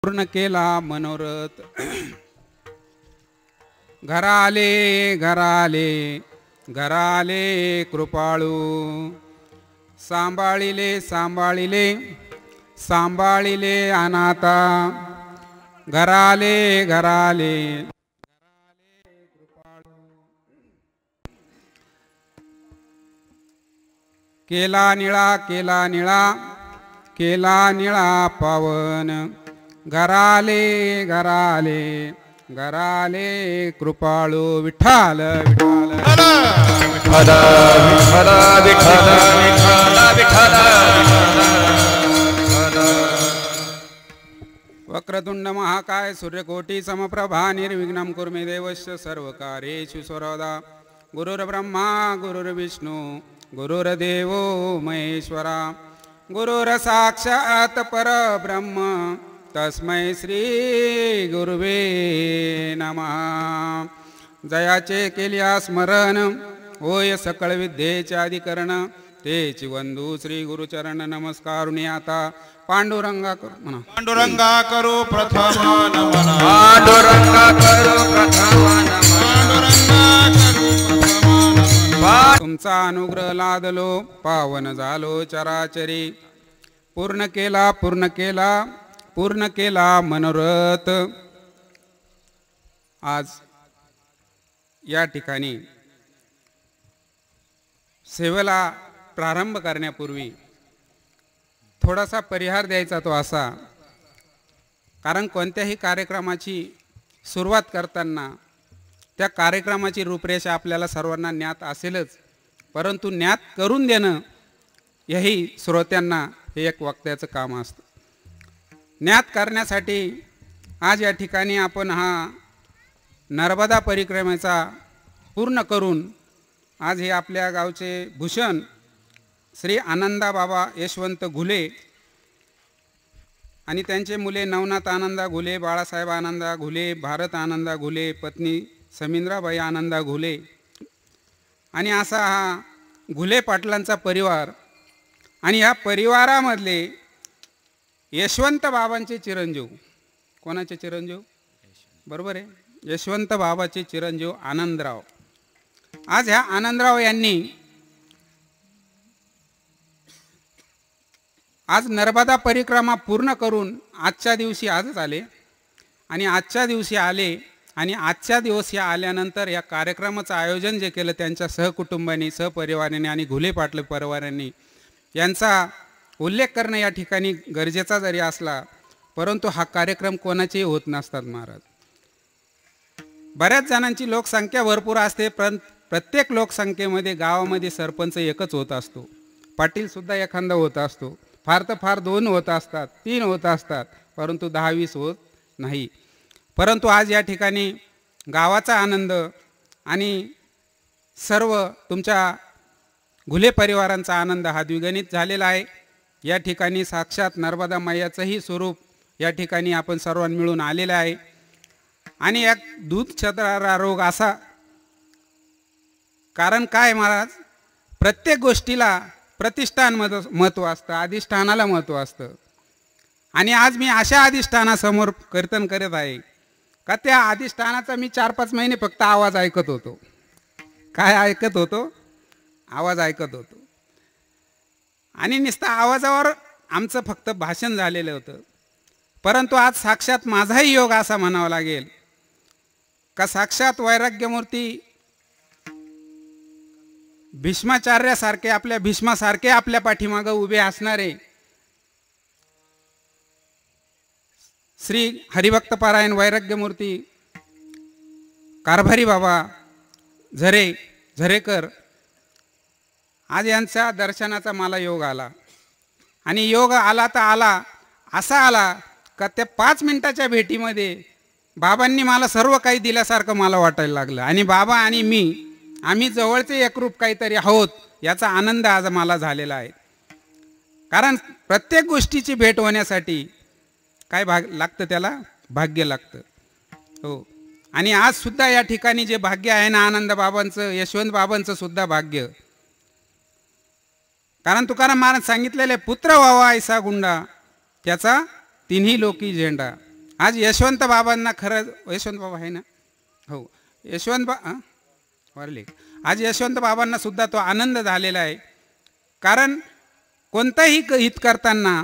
पूर्ण केला मनोरथ. घराले घराले घराले कृपाळू, सांभाळिले सांभाळिले सांभाळिले अनाथा. घराले घराले केला निळा केला निळा केला निळा पावन. घराले घराले घराले कृपाळू. विठ्ठल विठ्ठल विठ्ठल विठ्ठल विठ्ठल विठ्ठल वक्रतुंड महाकाय सूर्यकोटी समप्रभा निर्विघ्नं कुरु मे देवस्य सर्वकार्येषु सर्वदा. गुरुर्ब्रह्मा गुरुर्विष्णू गुरुर्देवो महेश्वरा. गुरुर्साक्षात् परब्रह्म तस्मै श्री गुरुवे नमः. जयाचे केल्या स्मरण होय सकळ विद्येचे अधिकरण. तेची वंदू श्री गुरुचरण नमस्कारुणी आता. पांडुरंगा करू म्हणा. पांडुरंगा करू प्रथम नमन. पांडुरंगा करू प्रथम नमन. तुमचा अनुग्रह लादलो पावन झालो चराचरी. पूर्ण केला पूर्ण केला पूर्ण केला मनोरथ. आज या ठिकाणी सेवेला प्रारंभ करण्यापूर्वी थोडासा परिहार द्यायचा तो असा, कारण कोणत्याही कार्यक्रमाची सुरुवात करताना त्या कार्यक्रमाची रूपरेषा आपल्याला सर्वांना ज्ञात असेलच, परंतु ज्ञात करून देणं यही श्रोत्यांना हे एक वक्त्याचं काम असतं. ज्ञात करण्यासाठी आज या ठिकाणी आपण हा नर्मदा परिक्रमेचा पूर्ण करून आज हे आपल्या गावचे भूषण श्री आनंदा बाबा यशवंत घुले आणि त्यांचे मुले नवनाथ आनंदा घुले, बाळासाहेब आनंदा घुले, भारत आनंदा घुले, पत्नी समिंद्राबाई आनंदा घुले आणि असा हा घुले पाटलांचा परिवार. आणि या परिवारामधले यशवंत बाबांचे चिरंजीव. कोणाचे चिरंजीव? बरोबर आहे, यशवंत बाबाचे चिरंजीव आनंदराव. आज ह्या आनंदराव यांनी आज नर्मदा परिक्रमा पूर्ण करून आजच्या दिवशी आजच आले आणि आजच्या दिवशी आले आणि आजच्या दिवस या आल्यानंतर या कार्यक्रमाचं आयोजन जे केलं त्यांच्या सहकुटुंबांनी, सहपरिवाराने आणि घुले पाटील परिवारांनी, यांचा उल्लेख करणं या ठिकाणी गरजेचा जरी असला, परंतु हा कार्यक्रम कोणाचेही होत नसतात महाराज. बऱ्याच जणांची लोकसंख्या भरपूर असते, पण प्रत्येक लोकसंख्येमध्ये गावामध्ये सरपंच एकच होत असतो, पाटीलसुद्धा एखादा होत असतो, फार तर फार 2 होत असतात, 3 होत असतात, परंतु 10-20 होत नाही. परंतु आज या ठिकाणी गावाचा आनंद आणि सर्व तुमच्या घुले परिवारांचा आनंद हा द्विगुणित झालेला आहे. या ठिकाणी साक्षात नर्मदा मैयाचंही स्वरूप या ठिकाणी आपण सर्वांनी मिळून आलेलं आहे. आणि एक दूध छत्रारा रोग असा, कारण काय महाराज, प्रत्येक गोष्टीला प्रतिष्ठान महत्त्व असतं, अधिष्ठानाला महत्त्व असतं. आणि आज मी अशा अधिष्ठानासमोर कीर्तन करत आहे का त्या अधिष्ठानाचा मी 4-5 महिने फक्त आवाज ऐकत होतो. काय ऐकत होतो? आवाज ऐकत होतो. आणि नुसता आवाजावर आमचं फक्त भाषण झालेलं होतं. परंतु आज साक्षात माझाही योग असा म्हणावा लागेल का साक्षात वैराग्यमूर्ती भीष्माचार्यासारखे, आपल्या भीष्मासारखे आपल्या पाठीमागं उभे असणारे श्री हरिभक्तपारायण वैराग्यमूर्ती कारभारी बाबा झरेकर, आज यांच्या दर्शनाचा मला योग आला. आणि योग आला तर आला असा आला का त्या 5 मिनिटाच्या भेटीमध्ये बाबांनी मला सर्व काही दिल्यासारखं मला वाटायला लागलं. आणि बाबा आणि मी, आम्ही जवळचे एकरूप काहीतरी आहोत याचा आनंद आज मला झालेला आहे. कारण प्रत्येक गोष्टीची भेट होण्यासाठी काय लागतं? त्याला भाग्य लागतं. हो. आणि आज सुद्धा या ठिकाणी जे भाग्य आहे ना, आनंद बाबांचं, यशवंत बाबांचं सुद्धा भाग्य. कारण तुकाराम महाराज सांगितलेले, पुत्र व्हावा ऐसा गुंडा त्याचा 3ही लोकी झेंडा. आज यशवंत बाबांना खरं, यशवंत बाबा आहे ना, हो वारले. आज यशवंत बाबांना सुद्धा तो आनंद झालेला आहे. कारण कोणताही हित करताना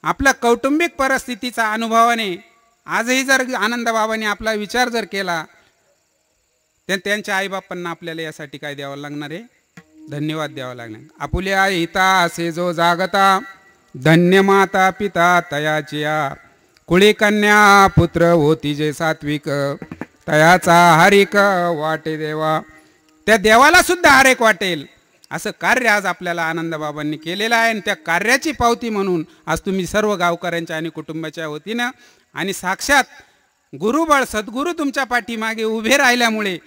आपल्या कौटुंबिक परिस्थितीचा अनुभवाने आजही जर आनंदबाबांनी आपला विचार जर केला तर त्यांच्या आईबापांना आपल्याला यासाठी काय द्यावं लागणार आहे, धन्यवाद द्यावा लागणार. आपुल्या हिता असे जो जागता, धन्य माता पिता तयाचिया, कुळी कन्या पुत्र होती जे सात्विक, तयाचा हरिक वाटे देवा. त्या देवाला सुद्धा हरेक वाटेल असं कार्य आज आपल्याला आनंदबाबांनी केलेलं आहे. आणि त्या कार्याची पावती म्हणून आज तुम्ही सर्व गावकऱ्यांच्या आणि कुटुंबाच्या वतीनं आणि साक्षात गुरुबळ सद्गुरू तुमच्या पाठीमागे उभे राहिल्यामुळे,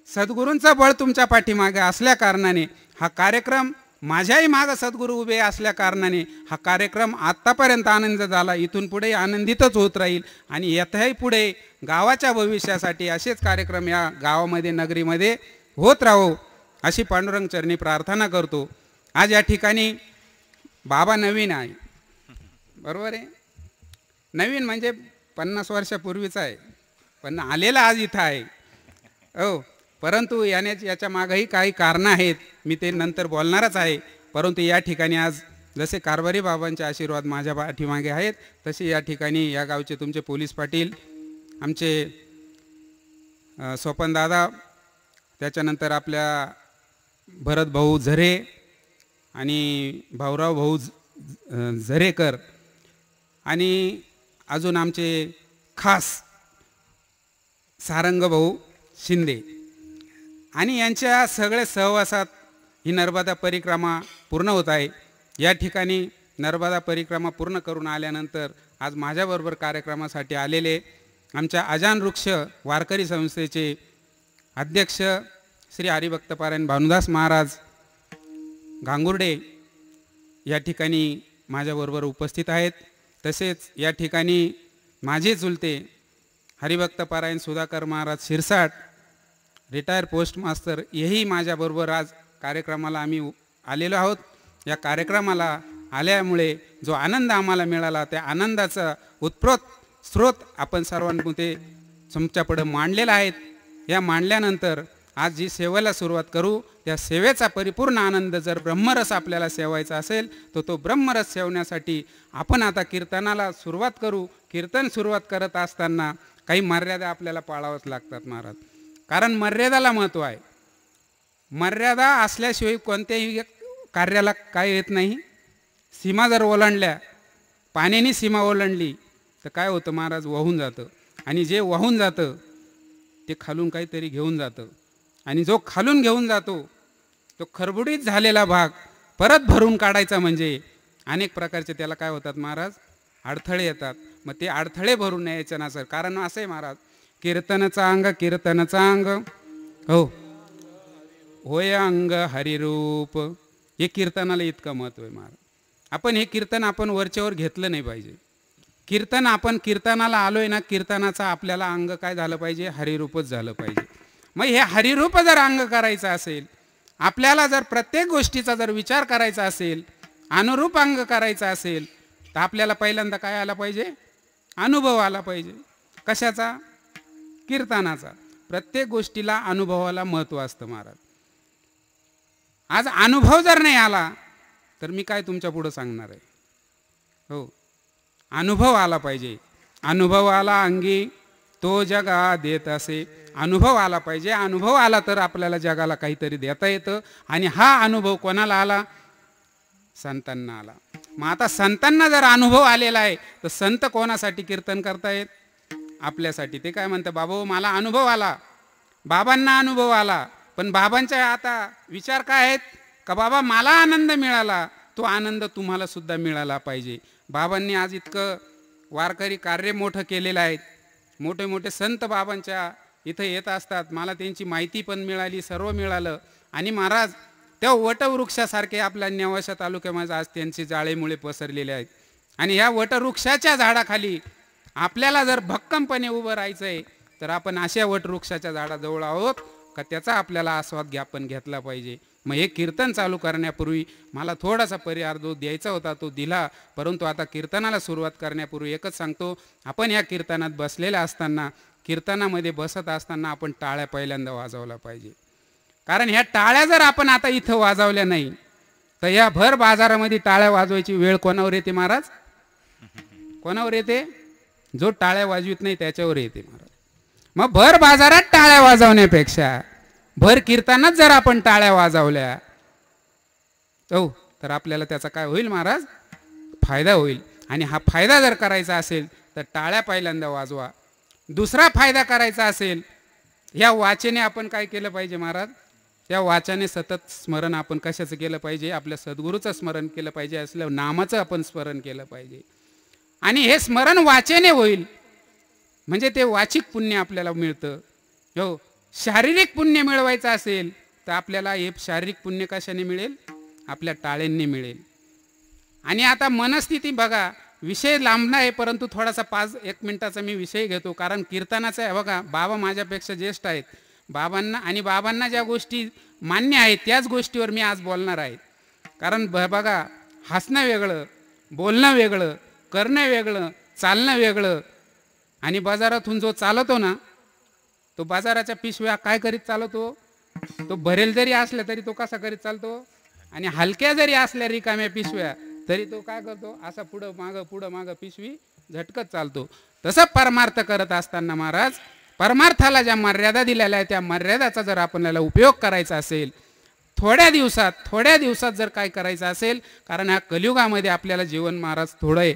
सद्गुरूंचं बळ तुमच्या पाठीमागे असल्या कारणाने हा कार्यक्रम, माझ्याही मागं सद्गुरू उभे असल्या कारणाने हा कार्यक्रम आत्तापर्यंत आनंद झाला, इथून पुढे आनंदितच होत राहील. आणि यातही पुढे गावाच्या भविष्यासाठी असेच कार्यक्रम या गावामध्ये नगरीमध्ये होत राहो अशी पांडुरंग चरणी प्रार्थना करतो. आज या ठिकाणी बाबा नवीन आहे, बरोबर आहे, नवीन म्हणजे 50 वर्षापूर्वीचा आहे, पण आलेला आज इथं आहे. हो, परंतु याच्या मागंही काही कारणं आहेत, मी ते नंतर बोलणारच आहे. परंतु या ठिकाणी आज जसे कारभारी बाबांचे आशीर्वाद माझ्या पाठीमागे आहेत, तसे या ठिकाणी या गावचे तुमचे पोलीस पाटील, आमचे स्वपन दादा, त्याच्यानंतर आपल्या भरत भाऊ झरे आणि भाऊराव भाऊ झरेकर आणि अजून आमचे खास सारंग भाऊ शिंदे आणि यांच्या सगळ्या सहवासात ही नर्मदा परिक्रमा पूर्ण होत आहे. या ठिकाणी नर्मदा परिक्रमा पूर्ण करून आल्यानंतर आज माझ्याबरोबर कार्यक्रमासाठी आलेले आमच्या अजान वृक्ष वारकरी संस्थेचे अध्यक्ष श्री हरिभक्तपारायण भानुदास महाराज गांगुर्डे या ठिकाणी माझ्याबरोबर उपस्थित आहेत. तसेच या ठिकाणी माझे चुलते हरिभक्तपारायण सुधाकर महाराज शिरसाट, रिटायर पोस्ट मास्तर, हेही माझ्याबरोबर आज कार्यक्रमाला आम्ही आलेलो आहोत. या कार्यक्रमाला आल्यामुळे जो आनंद आम्हाला मिळाला त्या आनंदाचा उत्प्रोत स्रोत आपण सर्वांपुढे तुमच्यापुढे मांडलेला आहे. या मांडल्यानंतर आज जी सेवेला सुरुवात करू त्या सेवेचा परिपूर्ण आनंद जर ब्रह्मरस आपल्याला सेवायचा असेल तर तो ब्रह्मरस सेवण्यासाठी आपण आता कीर्तनाला सुरुवात करू. कीर्तन सुरुवात करत असताना काही मर्यादा आपल्याला पाळाव्याच लागतात महाराज, कारण मर्यादाला महत्त्व आहे. मर्यादा असल्याशिवाय कोणत्याही कार्याला काय येत नाही. सीमा जर ओलांडल्या, पाण्याने सीमा ओलांडली तर काय होतं महाराज, वाहून जातं. आणि जे वाहून जातं ते खालून काहीतरी घेऊन जातं. आणि जो खालून घेऊन जातो तो खरबुडीत झालेला भाग परत भरून काढायचा म्हणजे अनेक प्रकारचे त्याला काय होतात महाराज, अडथळे येतात. मग ते अडथळे भरून न्यायचं ना सर, कारण असं आहे महाराज, कीर्तनाचा अंग कीर्तनाचा अंग हो होय अंग हरिरूप, हे कीर्तनाला इतकं महत्त्व आहे महाराज. आपण हे कीर्तन आपण वरच्यावर घेतलं नाही पाहिजे. कीर्तन आपण कीर्तनाला आलोय ना, कीर्तनाचा आपल्याला अंग काय झालं पाहिजे, हरिरूपच झालं पाहिजे. मग हे हरिरूप जर अंग करायचं असेल, आपल्याला जर प्रत्येक गोष्टीचा जर विचार करायचा असेल, अनुरूप अंग करायचा असेल, तर आपल्याला पहिल्यांदा काय आला पाहिजे, अनुभव आला पाहिजे. कशाचा, कीर्तनाचा. प्रत्येक गोष्टीला अनुभवाला महत्त्व असतं महाराज. आज अनुभव जर नाही आला तर मी काय तुमच्या पुढं सांगणार आहे. हो, अनुभव आला पाहिजे. अनुभव आला अंगी तो जगा देत असे. अनुभव आला पाहिजे. अनुभव आला तर आपल्याला जगाला काहीतरी देता येतं. आणि हा अनुभव कोणाला आला, संतांना आला. मग आता संतांना जर अनुभव आलेला आहे तर संत कोणासाठी कीर्तन करतायत, आपल्यासाठी. ते काय म्हणतं, बाबा मला अनुभव आला, बाबांना अनुभव आला, पण बाबांच्या आता विचार काय आहेत का, बाबा मला आनंद मिळाला, तो आनंद तुम्हाला सुद्धा मिळाला पाहिजे. बाबांनी आज इतकं वारकरी कार्य मोठं केलेलं आहे. मोठे मोठे संत बाबांच्या इथं येत असतात. मला त्यांची माहिती पण मिळाली, सर्व मिळालं. आणि महाराज त्या वटवृक्षासारखे आपल्या नेवासा तालुक्यामध्ये आज त्यांचे जाळेमुळे पसरलेले आहेत. आणि ह्या वटवृक्षाच्या झाडाखाली आपल्याला जर भक्कमपणे उभं राहायचं आहे तर आपण अशा वटवृक्षाच्या झाडाजवळ आहोत का त्याचा आपल्याला आस्वाद आपण घेतला पाहिजे. मग हे कीर्तन चालू करण्यापूर्वी मला थोडासा परिहार जो द्यायचा होता तो दिला, परंतु आता कीर्तनाला सुरुवात करण्यापूर्वी एकच सांगतो, आपण या कीर्तनात बसलेल्या असताना, कीर्तनामध्ये बसत असताना आपण टाळ्या पहिल्यांदा वाजवल्या पाहिजे. कारण ह्या टाळ्या जर आपण आता इथं वाजवल्या नाही तर या भर बाजारामध्ये टाळ्या वाजवायची वेळ कोणावर येते महाराज? कोणावर येते? जो टाळ्या वाजवित नाही त्याच्यावर येते महाराज. मग भर बाजारात टाळ्या वाजवण्यापेक्षा भर कीर्तनात जर आपण टाळ्या वाजवल्या हो तर आपल्याला त्याचा काय होईल महाराज? फायदा होईल. आणि हा फायदा जर करायचा असेल तर टाळ्या पहिल्यांदा वाजवा. दुसरा फायदा करायचा असेल, या वाचेने आपण काय केलं पाहिजे महाराज? या वाचाने सतत स्मरण आपण कशाचं केलं पाहिजे? आपल्या सद्गुरूचं स्मरण केलं पाहिजे, असल्या नामाचं आपण स्मरण केलं पाहिजे. आणि हे स्मरण वाचेने होईल म्हणजे ते वाचिक पुण्य आपल्याला मिळतं. हो, शारीरिक पुण्य मिळवायचं असेल तर आपल्याला हे शारीरिक पुण्य कशाने मिळेल? आपल्या टाळ्यांनी मिळेल. आणि आता मनस्थिती बघा, विषय लांबला आहे परंतु थोडासा 5-1 मिनिटाचा मी विषय घेतो, कारण कीर्तनाचा आहे. बघा, बाबा माझ्यापेक्षा ज्येष्ठ आहेत. बाबांना ज्या गोष्टी मान्य आहेत त्याच गोष्टीवर मी आज बोलणार आहे. कारण बघा, हसणं वेगळं, बोलणं वेगळं, करणं वेगळं, चालणं वेगळं. आणि बाजारातून जो चालतो ना, तो बाजाराच्या पिशव्या काय करीत चालतो? तो भरेल जरी असला तरी तो कसा करीत चालतो? आणि हलक्या जरी असल्या रिकाम्या पिशव्या तरी तो काय करतो? असा पुढं मागं पिशवी झटकत चालतो. तसं परमार्थ करत असताना महाराज, परमार्थाला ज्या मर्यादा दिलेल्या आहेत त्या मर्यादाचा जर आपल्याला उपयोग करायचा असेल, थोड्या दिवसात जर काय करायचं असेल, कारण ह्या कलियुगामध्ये आपल्याला जीवन महाराज थोडं आहे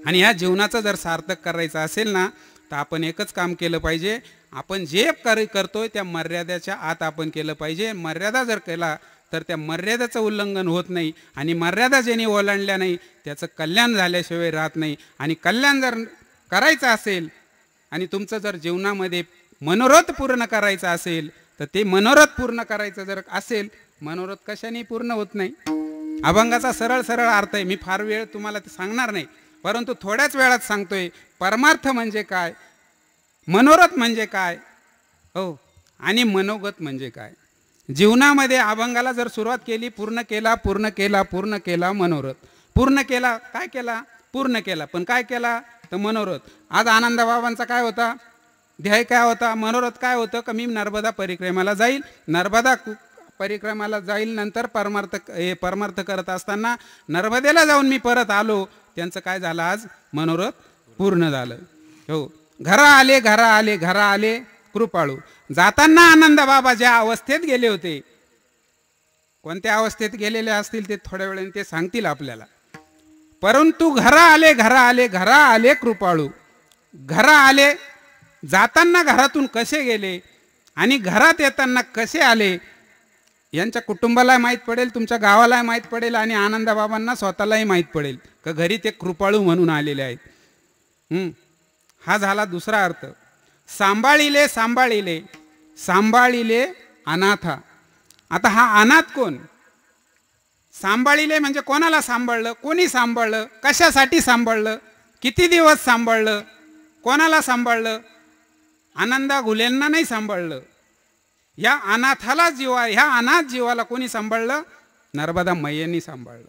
आणि ह्या जीवनाचं जर सार्थक करायचं असेल ना तर आपण एकच काम केलं पाहिजे. आपण जे करतोय त्या मर्यादेच्या आत आपण केलं पाहिजे. मर्यादा जर केला तर त्या मर्यादेचं उल्लंघन होत नाही आणि मर्यादा ज्यांनी ओलांडल्या नाही त्याचं कल्याण झाल्याशिवाय राहत नाही. आणि कल्याण जर करायचं असेल आणि तुमचं जर जीवनामध्ये मनोरथ पूर्ण करायचं असेल तर ते मनोरथ पूर्ण करायचं जर असेल, मनोरथ कशाने पूर्ण होत नाही. अभंगाचा सरळ अर्थ आहे. मी फार वेळ तुम्हाला ते सांगणार नाही, परंतु थोड्याच वेळात सांगतोय. परमार्थ म्हणजे काय, मनोरथ म्हणजे काय, हो, आणि मनोगत म्हणजे काय. जीवनामध्ये अभंगाला जर सुरुवात केली, पूर्ण केला मनोरथ. पूर्ण केला काय केला? पूर्ण केला. पण काय केला? तर मनोरथ. आज आनंदबाबांचा काय होता? ध्येय काय होता? मनोरथ काय होतं? का मी नर्मदा परिक्रमाला जाईल, नंतर परमार्थ करत असताना नर्मदेला जाऊन मी परत आलो. त्यांचं काय झालं? आज मनोरथ पूर्ण झालं. हो, घरा आले कृपाळू. जाताना आनंद बाबा ज्या अवस्थेत गेले होते, कोणत्या अवस्थेत गेलेले असतील ते थोड्या वेळाने ते सांगतील आपल्याला. परंतु घरा आले कृपाळू. घरा आले, जाताना घरातून कसे गेले आणि घरात येताना कसे आले यांच्या कुटुंबाला माहीत पडेल, तुमच्या गावाला माहीत पडेल आणि आनंदबाबांना स्वतःलाही माहीत पडेल का घरी ते कृपाळू म्हणून आलेले आहेत. हा झाला दुसरा अर्थ. सांभाळिले अनाथा. आता हा अनाथ कोण? सांभाळिले म्हणजे कोणाला सांभाळलं, कोणी सांभाळलं, कशासाठी सांभाळलं, किती दिवस सांभाळलं, कोणाला सांभाळलं? आनंदा घुलेंना नाही सांभाळलं. ह्या अनाथ जीवाला कोणी सांभाळलं? नर्मदा मैयांनी सांभाळलं.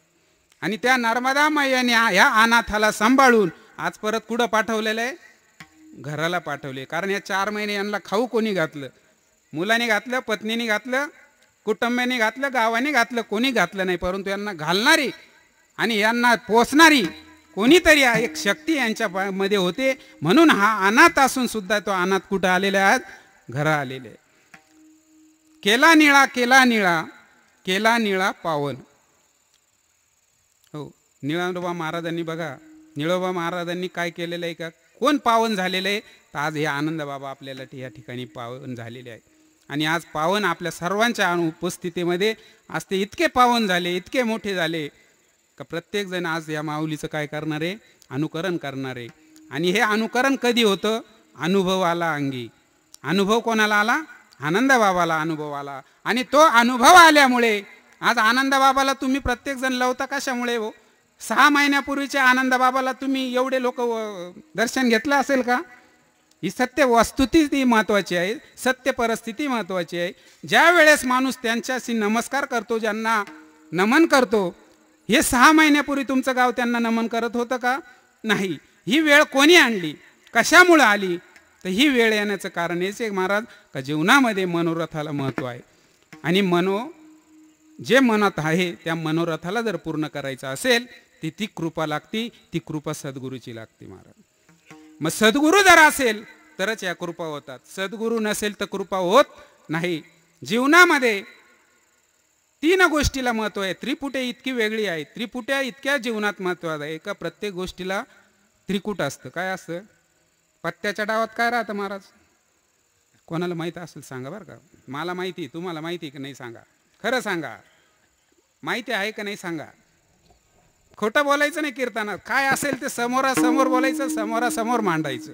आणि त्या नर्मदा मैयांनी ह्या अनाथाला सांभाळून आज परत कुठं पाठवलेलं आहे? घराला पाठवले. कारण या 4 महिने यांना खाऊ कोणी घातलं? मुलाने घातलं, पत्नीने घातलं, कुटुंबाने घातलं, गावाने घातलं, कोणी घातलं नाही. परंतु यांना घालणारी आणि यांना पोचणारी कोणीतरी एक शक्ती यांच्या मध्ये होते. म्हणून हा अनाथ असून सुद्धा तो अनाथ कुठं आलेला आहे? घरा आलेले. केला निळा पावन. हो, निळोबा महाराजांनी बघा, निळोबा महाराजांनी काय केलेलं आहे का? कोण पावन झालेलं आहे? तर आज हे आनंद बाबा आपल्याला या ठिकाणी पावन झालेले आहे. आणि आज पावन आपल्या सर्वांच्या उपस्थितीमध्ये आज ते इतके पावन झाले, इतके मोठे झाले का प्रत्येकजण आज या माऊलीचं काय करणार आहे? अनुकरण करणार आहे. आणि हे अनुकरण कधी होतं? अनुभव आला अंगी. अनुभव कोणाला आला? आनंदबाबाला अनुभव आला. आणि तो अनुभव आल्यामुळे आज आनंदबाबाला तुम्ही प्रत्येकजण लावता. कशामुळे हो? 6 महिन्यापूर्वीच्या आनंदबाबाला तुम्ही एवढे लोक दर्शन घेतलं असेल का? ही सत्य वस्तुस्थिती महत्त्वाची आहे, सत्य परिस्थिती महत्त्वाची आहे. ज्या वेळेस माणूस त्यांच्याशी नमस्कार करतो, ज्यांना नमन करतो, हे 6 महिन्यापूर्वी तुमचं गाव त्यांना नमन करत होतं का? नाही. ही वेळ कोणी आणली, कशामुळं आली? तर ही वेळ येण्याचं कारण हेच आहे महाराज का जीवनामध्ये मनोरथाला महत्त्व आहे. आणि जे मनात आहे त्या मनोरथाला जर पूर्ण करायचं असेल ती ती कृपा लागती, ती कृपा सद्गुरूची लागते महाराज. मग सद्गुरू जर असेल तरच या कृपा होतात, सद्गुरू नसेल तर कृपा होत नाही. जीवनामध्ये 3 गोष्टीला महत्त्व आहे. त्रिपुटे इतकी वेगळी आहे, त्रिपुट्या इतक्या जीवनात महत्त्वाचं आहे का प्रत्येक गोष्टीला त्रिकूट असतं. काय असतं? पत्त्याच्या डावात काय राहतं महाराज? कोणाला माहीत असेल सांगा बरं का. मला माहिती, तुम्हाला माहिती की नाही सांगा, खरं सांगा. माहिती आहे का नाही सांगा. खोटं बोलायचं नाही कीर्तनात. काय असेल ते समोरासमोर बोलायचं, समोरासमोर मांडायचं.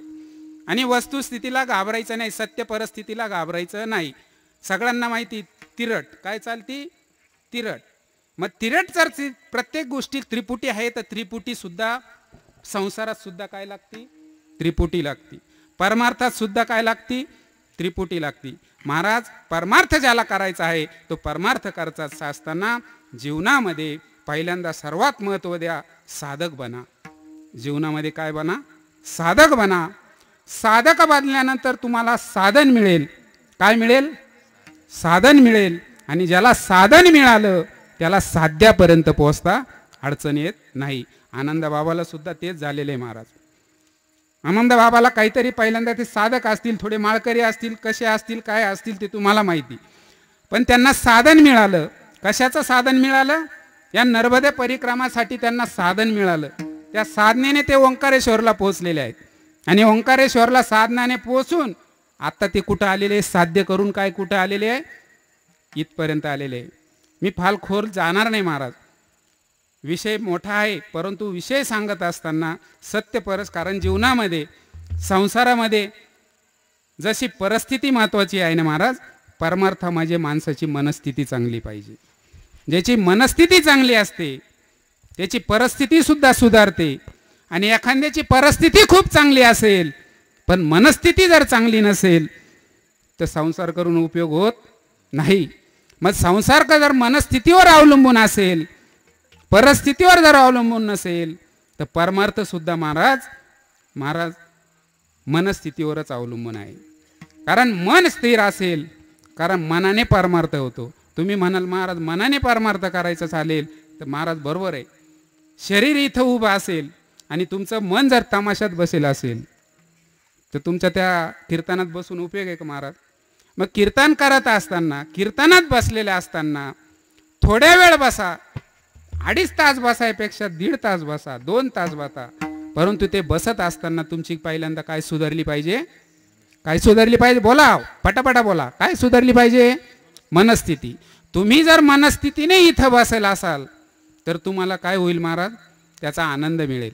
आणि वस्तुस्थितीला घाबरायचं नाही, सत्य परिस्थितीला घाबरायचं नाही. सगळ्यांना माहिती तिरट काय चालती? तिरट. मग तिरट जर प्रत्येक गोष्टी त्रिपुटी आहे तर त्रिपुटी सुद्धा संसारात सुद्धा काय लागती? त्रिपुटी लागती. परमार्थात सुद्धा काय लागती? त्रिपुटी लागती. महाराज परमार्थ ज्याला करायचा आहे तो परमार्थ करायचा असताना जीवनामध्ये पहिल्यांदा सर्वात महत्त्व द्या, साधक बना. जीवनामध्ये काय बना? साधक बना. साधक बनल्यानंतर तुम्हाला साधन मिळेल. काय मिळेल? साधन मिळेल. आणि ज्याला साधन मिळालं त्याला साध्यापर्यंत पोहोचता अडचण येत नाही. आनंद बाबाला सुद्धा तेच झालेले आहे महाराज. आनंद बाबाला काहीतरी पहिल्यांदा ते साधक असतील, थोडे माळकरी असतील, कसे असतील, काय असतील ते तुम्हाला माहिती, पण त्यांना साधन मिळालं. कशाचं साधन मिळालं? या नर्मदे परिक्रमासाठी त्यांना साधन मिळालं. त्या साधनेने ते ओंकारेश्वरला पोहोचलेले आहेत. आणि ओंकारेश्वरला साधनाने पोहोचून आता ते कुठं आलेले? साध्य करून काय कुठं आलेले आहे? इथपर्यंत आलेले आहे. मी फार खोल जाणार नाही महाराज, विषय मोठा आहे, परंतु विषय सांगत असताना सत्य कारण जीवनामध्ये संसारामध्ये जशी परिस्थिती महत्त्वाची आहे ना महाराज, परमार्थ म्हणजे माणसाची मनस्थिती चांगली पाहिजे. ज्याची मनस्थिती चांगली असते त्याची परिस्थिती सुद्धा सुधारते. आणि एखाद्याची परिस्थिती खूप चांगली असेल पण मनस्थिती जर चांगली नसेल तर संसार करून उपयोग होत नाही. मग संसार जर मनस्थितीवर अवलंबून असेल, परिस्थितीवर जर अवलंबून नसेल तर परमार्थ सुद्धा महाराज मनस्थितीवरच अवलंबून आहे. कारण मन स्थिर असेल, कारण मनाने परमार्थ होतो. तुम्ही म्हणाल महाराज मनाने परमार्थ करायचं चालेल तर महाराज बरोबर आहे. शरीर इथं उभं असेल आणि तुमचं मन जर तमाशात बसेल असेल तर तुमच्या त्या कीर्तनात बसून उपयोग आहे का महाराज? मग कीर्तन करत असताना, कीर्तनात बसलेले असताना थोड्या वेळ बसा, 2.5 तास बसायपेक्षा 1.5 तास बसा, 2 तास बसा. परंतु ते बसत असताना तुमची पहिल्यांदा काय सुधारली पाहिजे? काय सुधारली पाहिजे? बोला, पटापटा बोला. काय सुधारली पाहिजे? मनस्थिती. तुम्ही जर मनस्थितीने इथं बसेल असाल तर तुम्हाला काय होईल महाराज? त्याचा आनंद मिळेल.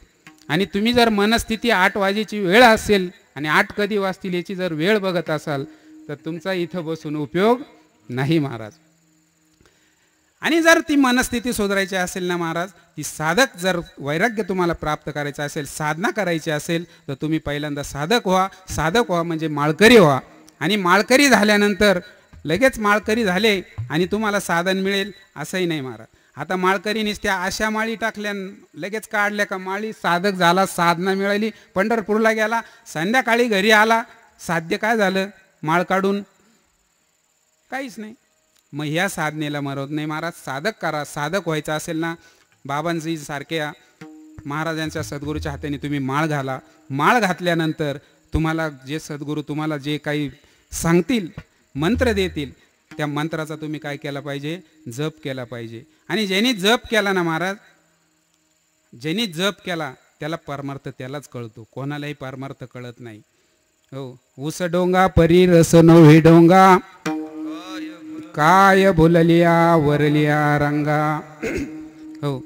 आणि तुम्ही जर मनस्थिती 8 वाजेची वेळ असेल आणि 8 कधी वाजतील याची जर वेळ बघत असाल तर तुमचा इथं बसून उपयोग नाही महाराज. आणि जर ती मनस्थिती सुधारायची असेल ना महाराज, ती साधक जर वैराग्य तुम्हाला प्राप्त करायचं असेल, साधना करायची असेल तर तुम्ही पहिल्यांदा साधक व्हा. साधक व्हा म्हणजे माळकरी व्हा. आणि माळकरी झाल्यानंतर लगेच माळकरी झाले आणि तुम्हाला साधन मिळेल असंही नाही महाराज. आता माळकरी नुसत्या अशा माळी टाकल्या लगेच काढल्या का माळी साधक झाला, साधना मिळाली, पंढरपूरला गेला, संध्याकाळी घरी आला, साध्य काय झालं? माळ काढून काहीच नाही. मग ह्या साधनेला मरत नाही महाराज. साधक करा. साधक व्हायचं असेल ना, बाबांजी सारख्या महाराजांच्या सद्गुरूच्या हाताने तुम्ही माळ घाला. माळ घातल्यानंतर तुम्हाला जे सद्गुरू तुम्हाला जे काही सांगतील, मंत्र देतील, त्या मंत्राचा तुम्ही काय केला पाहिजे? जप केला पाहिजे. आणि ज्यांनी जप केला ना महाराज, ज्यांनी जप केला त्याला परमार्थ त्यालाच कळतो, कोणालाही परमार्थ कळत नाही. हो, ऊस डोंगा परी रस नव्हे डोंगा, काय बोललिया वरलिया रंगा. हो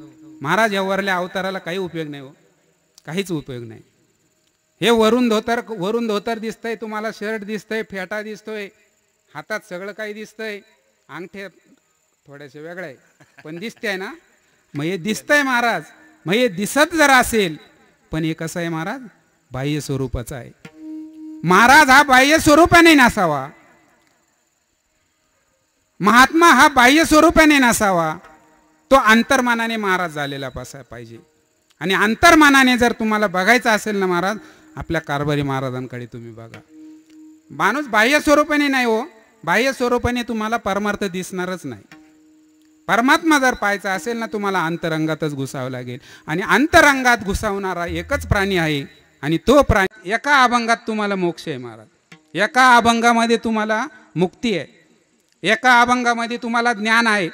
महाराज, या वरल्या अवताराला काही उपयोग नाही. हो, काहीच उपयोग नाही. हे वरून धोतर दिसतंय तुम्हाला, शर्ट दिसतंय, फेटा दिसतोय, हातात सगळं काही दिसतंय, अंगठे थोडेसे वेगळे आहे पण दिसते ना. मग हे दिसतंय महाराज. मग हे दिसत जर असेल पण हे कसं आहे महाराज? बाह्य स्वरूपाचं आहे. महाराज हा बाह्य स्वरूपाने नसावा, महात्मा हा बाह्य स्वरूपाने नसावा, तो अंतर्मनाने महाराज झालेला पाहिजे. आणि अंतर्मनाने जर तुम्हाला बघायचं असेल ना महाराज, आपल्या कारभारी महाराजांकडे तुम्ही बघा. माणूस बाह्य स्वरूपाने नाही हो, बाह्य स्वरूपाने तुम्हाला परमार्थ दिसणारच नाही. परमात्मा जर पाहायचा असेल ना तुम्हाला अंतरंगातच घुसावं लागेल. आणि अंतरंगात घुसावणारा एकच प्राणी आहे, आणि तो प्राणी एका अभंगात तुम्हाला मोक्ष आहे महाराज. एका अभंगामध्ये तुम्हाला मुक्ती आहे, एका अभंगामध्ये तुम्हाला ज्ञान आहे,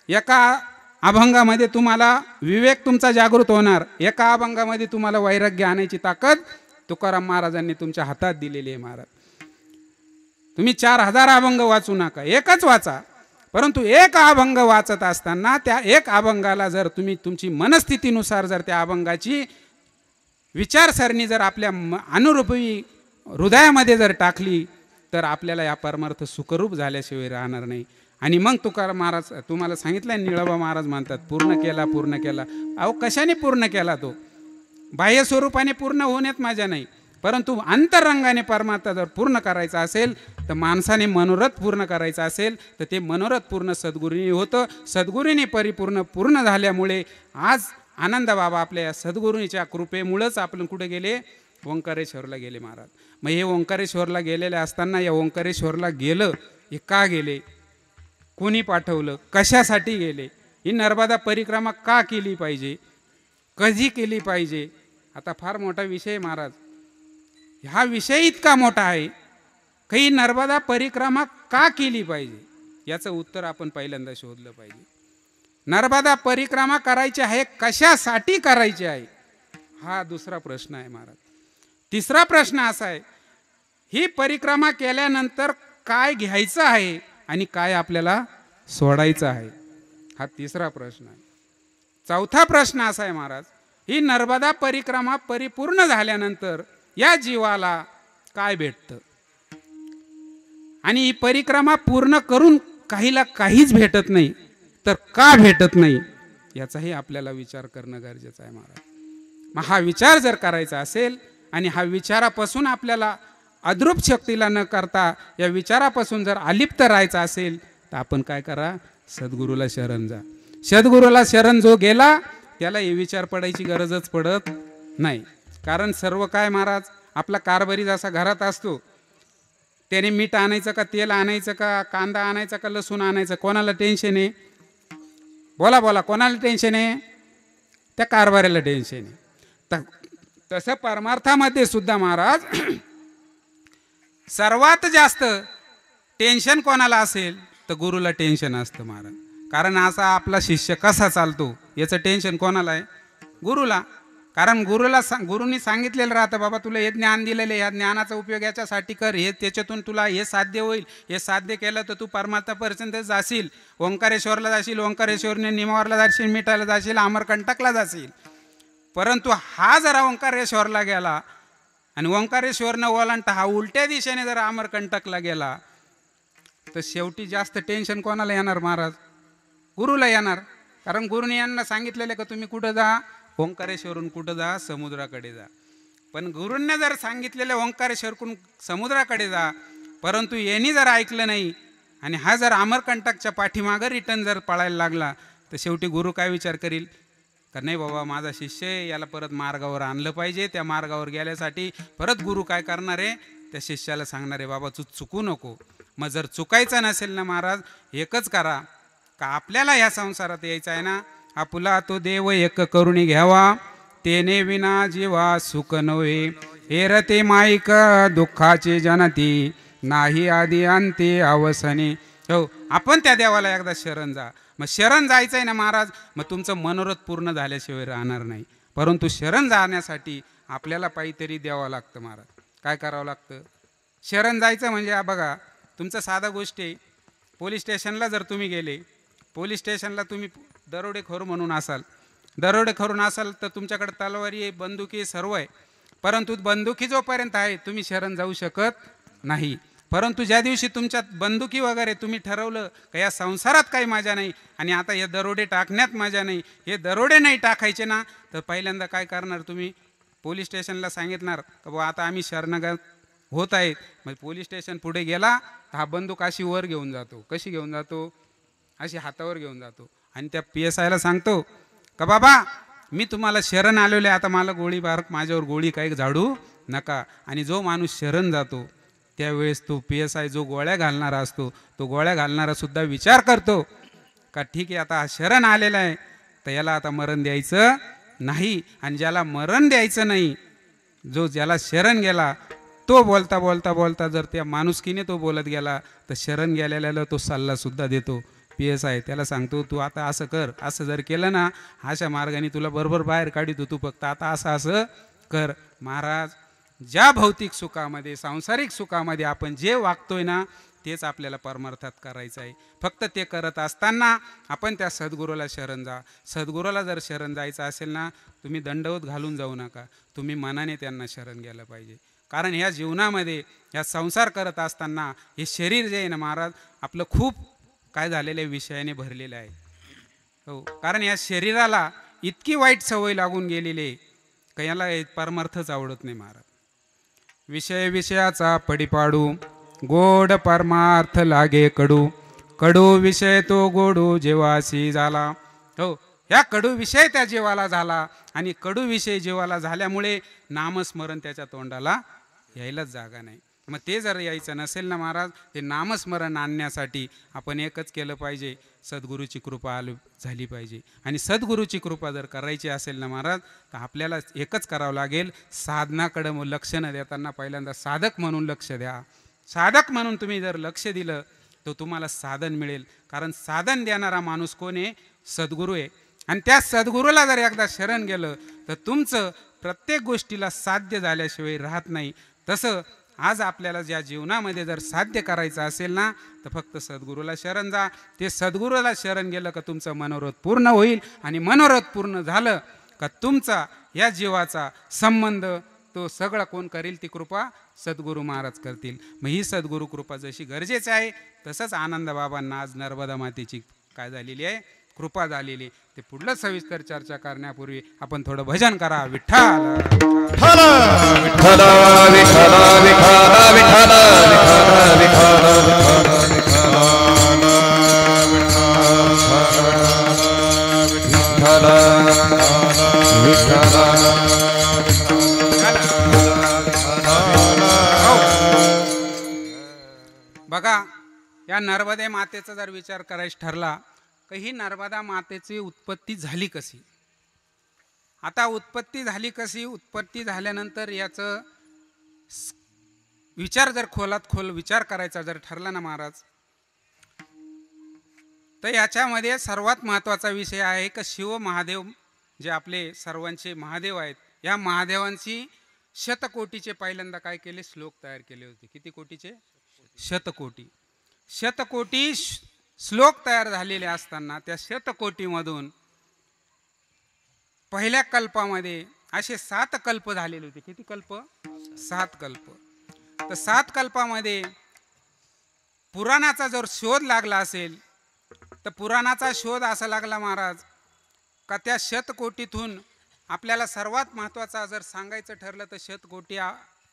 एका अभंगामध्ये तुम्हाला विवेक तुमचा जागृत होणार, एका अभंगामध्ये तुम्हाला वैराग्य आणायची ताकद तुकाराम महाराजांनी तुमच्या हातात दिलेली आहे महाराज. तुम्ही 4000 अभंग वाचू नका, एकच वाचा. परंतु एक अभंग वाचत असताना त्या एक अभंगाला जर तुम्ही तुमची मनस्थितीनुसार जर त्या अभंगाची विचारसरणी जर आपल्या अनुरूपी हृदयामध्ये जर टाकली, तर आपल्याला या परमार्थ सुखरूप झाल्याशिवाय राहणार नाही. आणि मग तुकाराम महाराज तुम्हाला सांगितलं, निळोबा महाराज म्हणतात पूर्ण केला, पूर्ण केला. अहो कशाने पूर्ण केला? तो बाह्य स्वरूपाने पूर्ण होण्यात माझ्या नाही, परंतु अंतरंगाने परमार्थ जर पूर्ण करायचा असेल, तर माणसाने मनोरथ पूर्ण करायचा असेल, तर ते मनोरथ पूर्ण सद्गुरूंनी होतं. सद्गुरूंनी पूर्ण झाल्यामुळे आज आनंद बाबा आपल्या या सद्गुरूंच्या कृपेमुळेच आपण कुठे गेले? ओंकारेश्वरला गेले महाराज. मग हे ओंकारेश्वरला गेलेले असताना या ओंकारेश्वरला गेलं, हे का गेले, कोणी पाठवलं, कशासाठी गेले, ही नर्मदा परिक्रमा का केली पाहिजे, कधी केली पाहिजे? आता फार मोठा विषय महाराज. हा विषय इतका मोठा आहे की नर्मदा परिक्रमा का केली पाहिजे याचं उत्तर आपण पहिल्यांदा शोधलं पाहिजे. नर्मदा परिक्रमा करायची आहे, कशासाठी करायची आहे, हा दुसरा प्रश्न आहे महाराज. तिसरा प्रश्न असा आहे, ही परिक्रमा केल्यानंतर काय घ्यायचं आहे आणि काय आपल्याला सोडायचं आहे, हा तिसरा प्रश्न आहे. चौथा प्रश्न असा आहे महाराज, ही नर्मदा परिक्रमा परिपूर्ण झाल्यानंतर या जीवाला काय भेटतं, आणि ही परिक्रमा पूर्ण करून काहीला काहीच भेटत नाही, तर का भेटत नाही याचाही आपल्याला विचार करणं गरजेचं आहे महाराज. मग हा विचार जर करायचा असेल आणि हा विचारापासून आपल्याला अद्रूप शक्तीला न करता या विचारापासून जर अलिप्त राहायचं असेल, तर आपण काय करा? सद्गुरूला शरण जा. सद्गुरूला शरण जो गेला त्याला हे विचार पडायची गरजच पडत नाही. कारण सर्व काय महाराज, आपला कारभारी जसा घरात असतो, त्याने मीठ आणायचं का, तेल आणायचं का, कांदा आणायचा का, लसूण आणायचं, कोणाला टेन्शन आहे? बोला बोला, कोणाला टेन्शन आहे? त्या कारभाऱ्याला टेन्शन आहे. तसं परमार्थामध्ये सुद्धा महाराज सर्वात जास्त टेन्शन कोणाला असेल तर गुरुला टेन्शन असतं महाराज. कारण असा आपला शिष्य कसा चालतो याचं टेन्शन कोणाला आहे? गुरुला. कारण गुरुनी सांगितलेलं राहतं, बाबा तुला हे ज्ञान दिलेलं आहे, या ज्ञानाचा उपयोग याच्यासाठी कर, हे त्याच्यातून तुला हे साध्य होईल, हे साध्य केलं तर तू परमार्थापर्यंत जाशील. ओंकारेश्वरला जाशील, ओंकारेश्वरने निमावरला जाशील, मिठाला जाशील, अमरकंटकला जाशील. परंतु हा जरा ओंकारेश्वरला गेला आणि ओंकारेश्वरनं ओलांडता हा उलट्या दिशेने जर अमरकंटकला गेला, तर शेवटी जास्त टेन्शन कोणाला येणार महाराज? गुरुला येणार. कारण गुरुने यांना सांगितलेलं का तुम्ही कुठं जा? ओंकारेश्वरून कुठं जा? समुद्राकडे जा. पण गुरूंना जर सांगितलेलं ओंकारेश्वरकडून समुद्राकडे जा, परंतु यांनी जर ऐकलं नाही आणि हा जर अमरकंटकच्या पाठीमागं रिटर्न जर पळायला लागला, तर शेवटी गुरु काय विचार करील का, नाही बाबा माझा शिष्य याला परत मार्गावर आणलं पाहिजे. त्या मार्गावर गेल्यासाठी परत गुरु काय करणार आहे? त्या शिष्याला सांगणार आहे, बाबा तू चुकू नको. मग जर चुकायचं नसेल ना महाराज, एकच करा का आपल्याला ह्या संसारात यायचं आहे ना, आपुला तो देव एक करुणी घ्यावा, तेने विना जीवा सुख नव्हे. हेरते माईक दुःखाचे जनती, नाही आधी अंते अवसने. हो, आपण त्या देवाला एकदा शरण जा. मग शरण जायचं आहे ना महाराज, मग तुमचं मनोरथ पूर्ण झाल्याशिवाय राहणार नाही. परंतु शरण जाण्यासाठी आपल्याला काहीतरी द्यावं लागतं महाराज. काय करावं लागतं? शरण जायचं म्हणजे बघा, तुमचं साधा गोष्ट आहे. पोलीस स्टेशनला जर तुम्ही गेले, पोलीस स्टेशनला तुम्ही दरोडेखोर म्हणून असाल, दरोडेखोरून असाल तर तुमच्याकडे तलवारी आहे, बंदुकी आहे, सर्व आहे. परंतु बंदुकी जोपर्यंत आहे तुम्ही शरण जाऊ शकत नाही. परंतु ज्या दिवशी तुमच्यात बंदुकी वगैरे तुम्ही ठरवलं का या संसारात काही मजा नाही आणि आता हे दरोडे टाकण्यात मजा नाही, हे दरोडे नाही टाकायचे ना, तर पहिल्यांदा काय करणार तुम्ही? पोलीस स्टेशनला सांगितणार का बाबा आता आम्ही शरणागत होत आहेत. मग पोलीस स्टेशन पुढे गेला तर हा बंदूक अशी वर घेऊन जातो. कशी घेऊन जातो? अशी हातावर घेऊन जातो आणि त्या PSI ला सांगतो का बाबा मी तुम्हाला शरण आलेलो आहे, आता मला गोळीबार माझ्यावर गोळी काही झाडू नका. आणि जो माणूस शरण जातो त्यावेळेस तो PSI जो गोळ्या घालणारा असतो तो गोळ्या घालणारा सुद्धा विचार करतो का ठीक आहे आता हा शरण आलेला आहे तर याला आता मरण द्यायचं नाही. आणि ज्याला मरण द्यायचं नाही, ज्याला शरण गेला तो बोलता बोलता बोलता जर त्या माणुसकीने तो बोलत गेला तर शरण गेलेल्याला तो सल्लासुद्धा देतो. PSI त्याला सांगतो तू आता असं कर, असं जर केलं ना अशा मार्गाने तुला बरोबर बाहेर काढितो, तू फक्त आता असं असं कर. महाराज ज्या भौतिक सुखामध्ये सांसारिक सुखामध्ये आपण जे वागतोय ना तेच आपल्याला परमार्थात करायचं आहे. फक्त ते करत असताना आपण त्या सद्गुरूला शरण जा. सद्गुरूला जर शरण जायचं असेल ना तुम्ही दंडवत घालून जाऊ नका, तुम्ही मनाने त्यांना शरण गेलं पाहिजे. कारण ह्या जीवनामध्ये ह्या संसार करत असताना हे शरीर जे आहे ना महाराज आपलं खूप काय झालेल्या विषयाने भरलेलं आहे. हो, कारण या शरीराला इतकी वाईट सवय लागून गेलेली आहे का याला परमार्थच आवडत नाही महाराज. विषय विषयाचा पडीपाडू गोड परमार्थ लागे कडू, कडू विषय तो गोडू जेवासी झाला. हो, ह्या कडू विषय त्या जीवाला झाला आणि कडू विषय जीवाला झाल्यामुळे नामस्मरण त्याच्या तोंडाला यायलाच जागा नाही. मग ते जर यायचं नसेल ना महाराज ते नामस्मरण आणण्यासाठी आपण एकच केलं पाहिजे, सद्गुरूची कृपा झाली पाहिजे. आणि सद्गुरूची कृपा जर करायची असेल ना महाराज तर आपल्याला एकच करावं लागेल, साधनाकडं मग लक्ष न देताना पहिल्यांदा साधक म्हणून लक्ष द्या. साधक म्हणून तुम्ही जर लक्ष दिलं तर तुम्हाला साधन मिळेल. कारण साधन देणारा माणूस कोण आहे? सद्गुरू आहे. आणि त्या सद्गुरूला जर एकदा शरण गेलं तर तुमचं प्रत्येक गोष्टीला साध्य झाल्याशिवाय राहत नाही. तसं आज आपल्याला ज्या जीवनामध्ये जर साध्य करायचं असेल ना तर फक्त सद्गुरूला शरण जा. ते सद्गुरूला शरण गेलं का तुमचं मनोरथ पूर्ण होईल. आणि मनोरथ पूर्ण झालं का तुमचा या जीवाचा संबंध तो सगळं कोण करील? ती कृपा सद्गुरू महाराज करतील. मग ही सद्गुरू कृपा जशी गरजेची आहे तसंच आनंदबाबांना आज नर्मदा मातेची काय झालेली आहे? कृपा झालेली. ते पुढलं सविस्तर चर्चा करण्यापूर्वी आपण थोडं भजन करा. विठ्ठल विठ्ठल विठ्ठल विठ्ठल विठ्ठल बघा, या नर्मदे मातेचा जर विचार करायचा ठरला तर ही नर्मदा मातेची उत्पत्ती झाली कशी? आता उत्पत्ती झाली कशी? उत्पत्ती झाल्यानंतर याचं विचार जर खोलात खोल विचार करायचा जर ठरला ना महाराज तर याच्यामध्ये सर्वात महत्त्वाचा विषय आहे की शिव महादेव जे आपले सर्वांचे महादेव आहेत या महादेवांची शतकोटीचे पहिल्यांदा काय केले? श्लोक तयार केले होते. किती कोटीचे? शतकोटी. शतकोटी श्लोक तयार झालेले असताना त्या शतकोटीमधून पहिल्या कल्पामध्ये असे 7 कल्प झालेले होते. किती कल्प? 7 कल्प. तर 7 कल्पामध्ये पुराणाचा जर शोध लागला असेल तर पुराणाचा शोध असा लागला महाराज का त्या शतकोटीतून आपल्याला सर्वात महत्त्वाचा जर सांगायचं ठरलं तर शतकोटी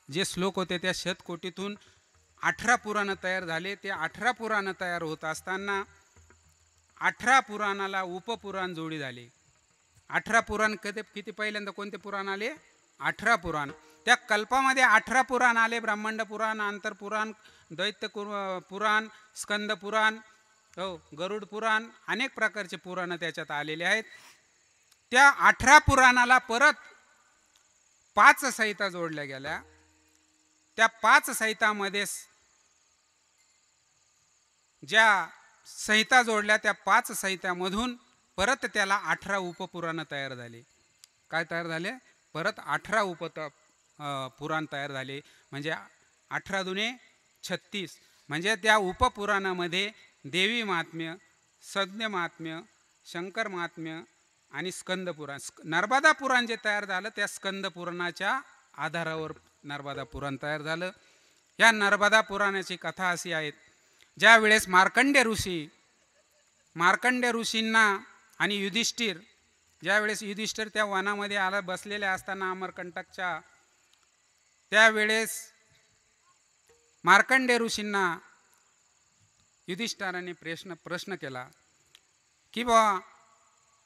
जे श्लोक होते त्या शतकोटीतून 18 पुराणं तयार झाले. ते 18 पुराणं तयार होत असताना 18 पुराणाला उपपुराण जोडी झाले. 18 पुराण किती पहिल्यांदा कोणते पुराण आले? 18 पुराण. त्या कल्पामध्ये 18 पुराण आले. ब्रह्मांड पुराण, आंतरपुराण, दैत्य पुराण, स्कंद पुराण, हो गरुड पुराण, अनेक प्रकारचे पुराणं त्याच्यात आलेले आहेत. त्या 18 पुराणाला परत 5 संहिता जोडल्या गेल्या. त्या 5 संहितामध्ये ज्या संहिता जोडल्या त्या 5 संहितामधून परत त्याला 18 उपपुराणं तयार झाले. काय तयार झाले? परत 18 पुराण तयार झाले. म्हणजे 18 दुने 36. म्हणजे त्या उपपुराणामध्ये देवी महात्म्य, सज्ञ महात्म्य, शंकर महात्म्य आणि स्कंद पुराण, नर्मदा पुराण जे तयार झालं त्या स्कंद पुराणाच्या आधारावर नर्मदा पुराण तयार झालं. या नर्मदा पुराणाची कथा अशी आहे, ज्या वेळेस मार्कंड्य ऋषींना आणि युधिष्ठिर, ज्यावेळेस युधिष्ठिर त्या वनामध्ये आला बसलेले असताना अमरकंटकच्या, त्यावेळेस मार्कंडेय ऋषींना युधिष्ठिराने प्रश्न केला की बा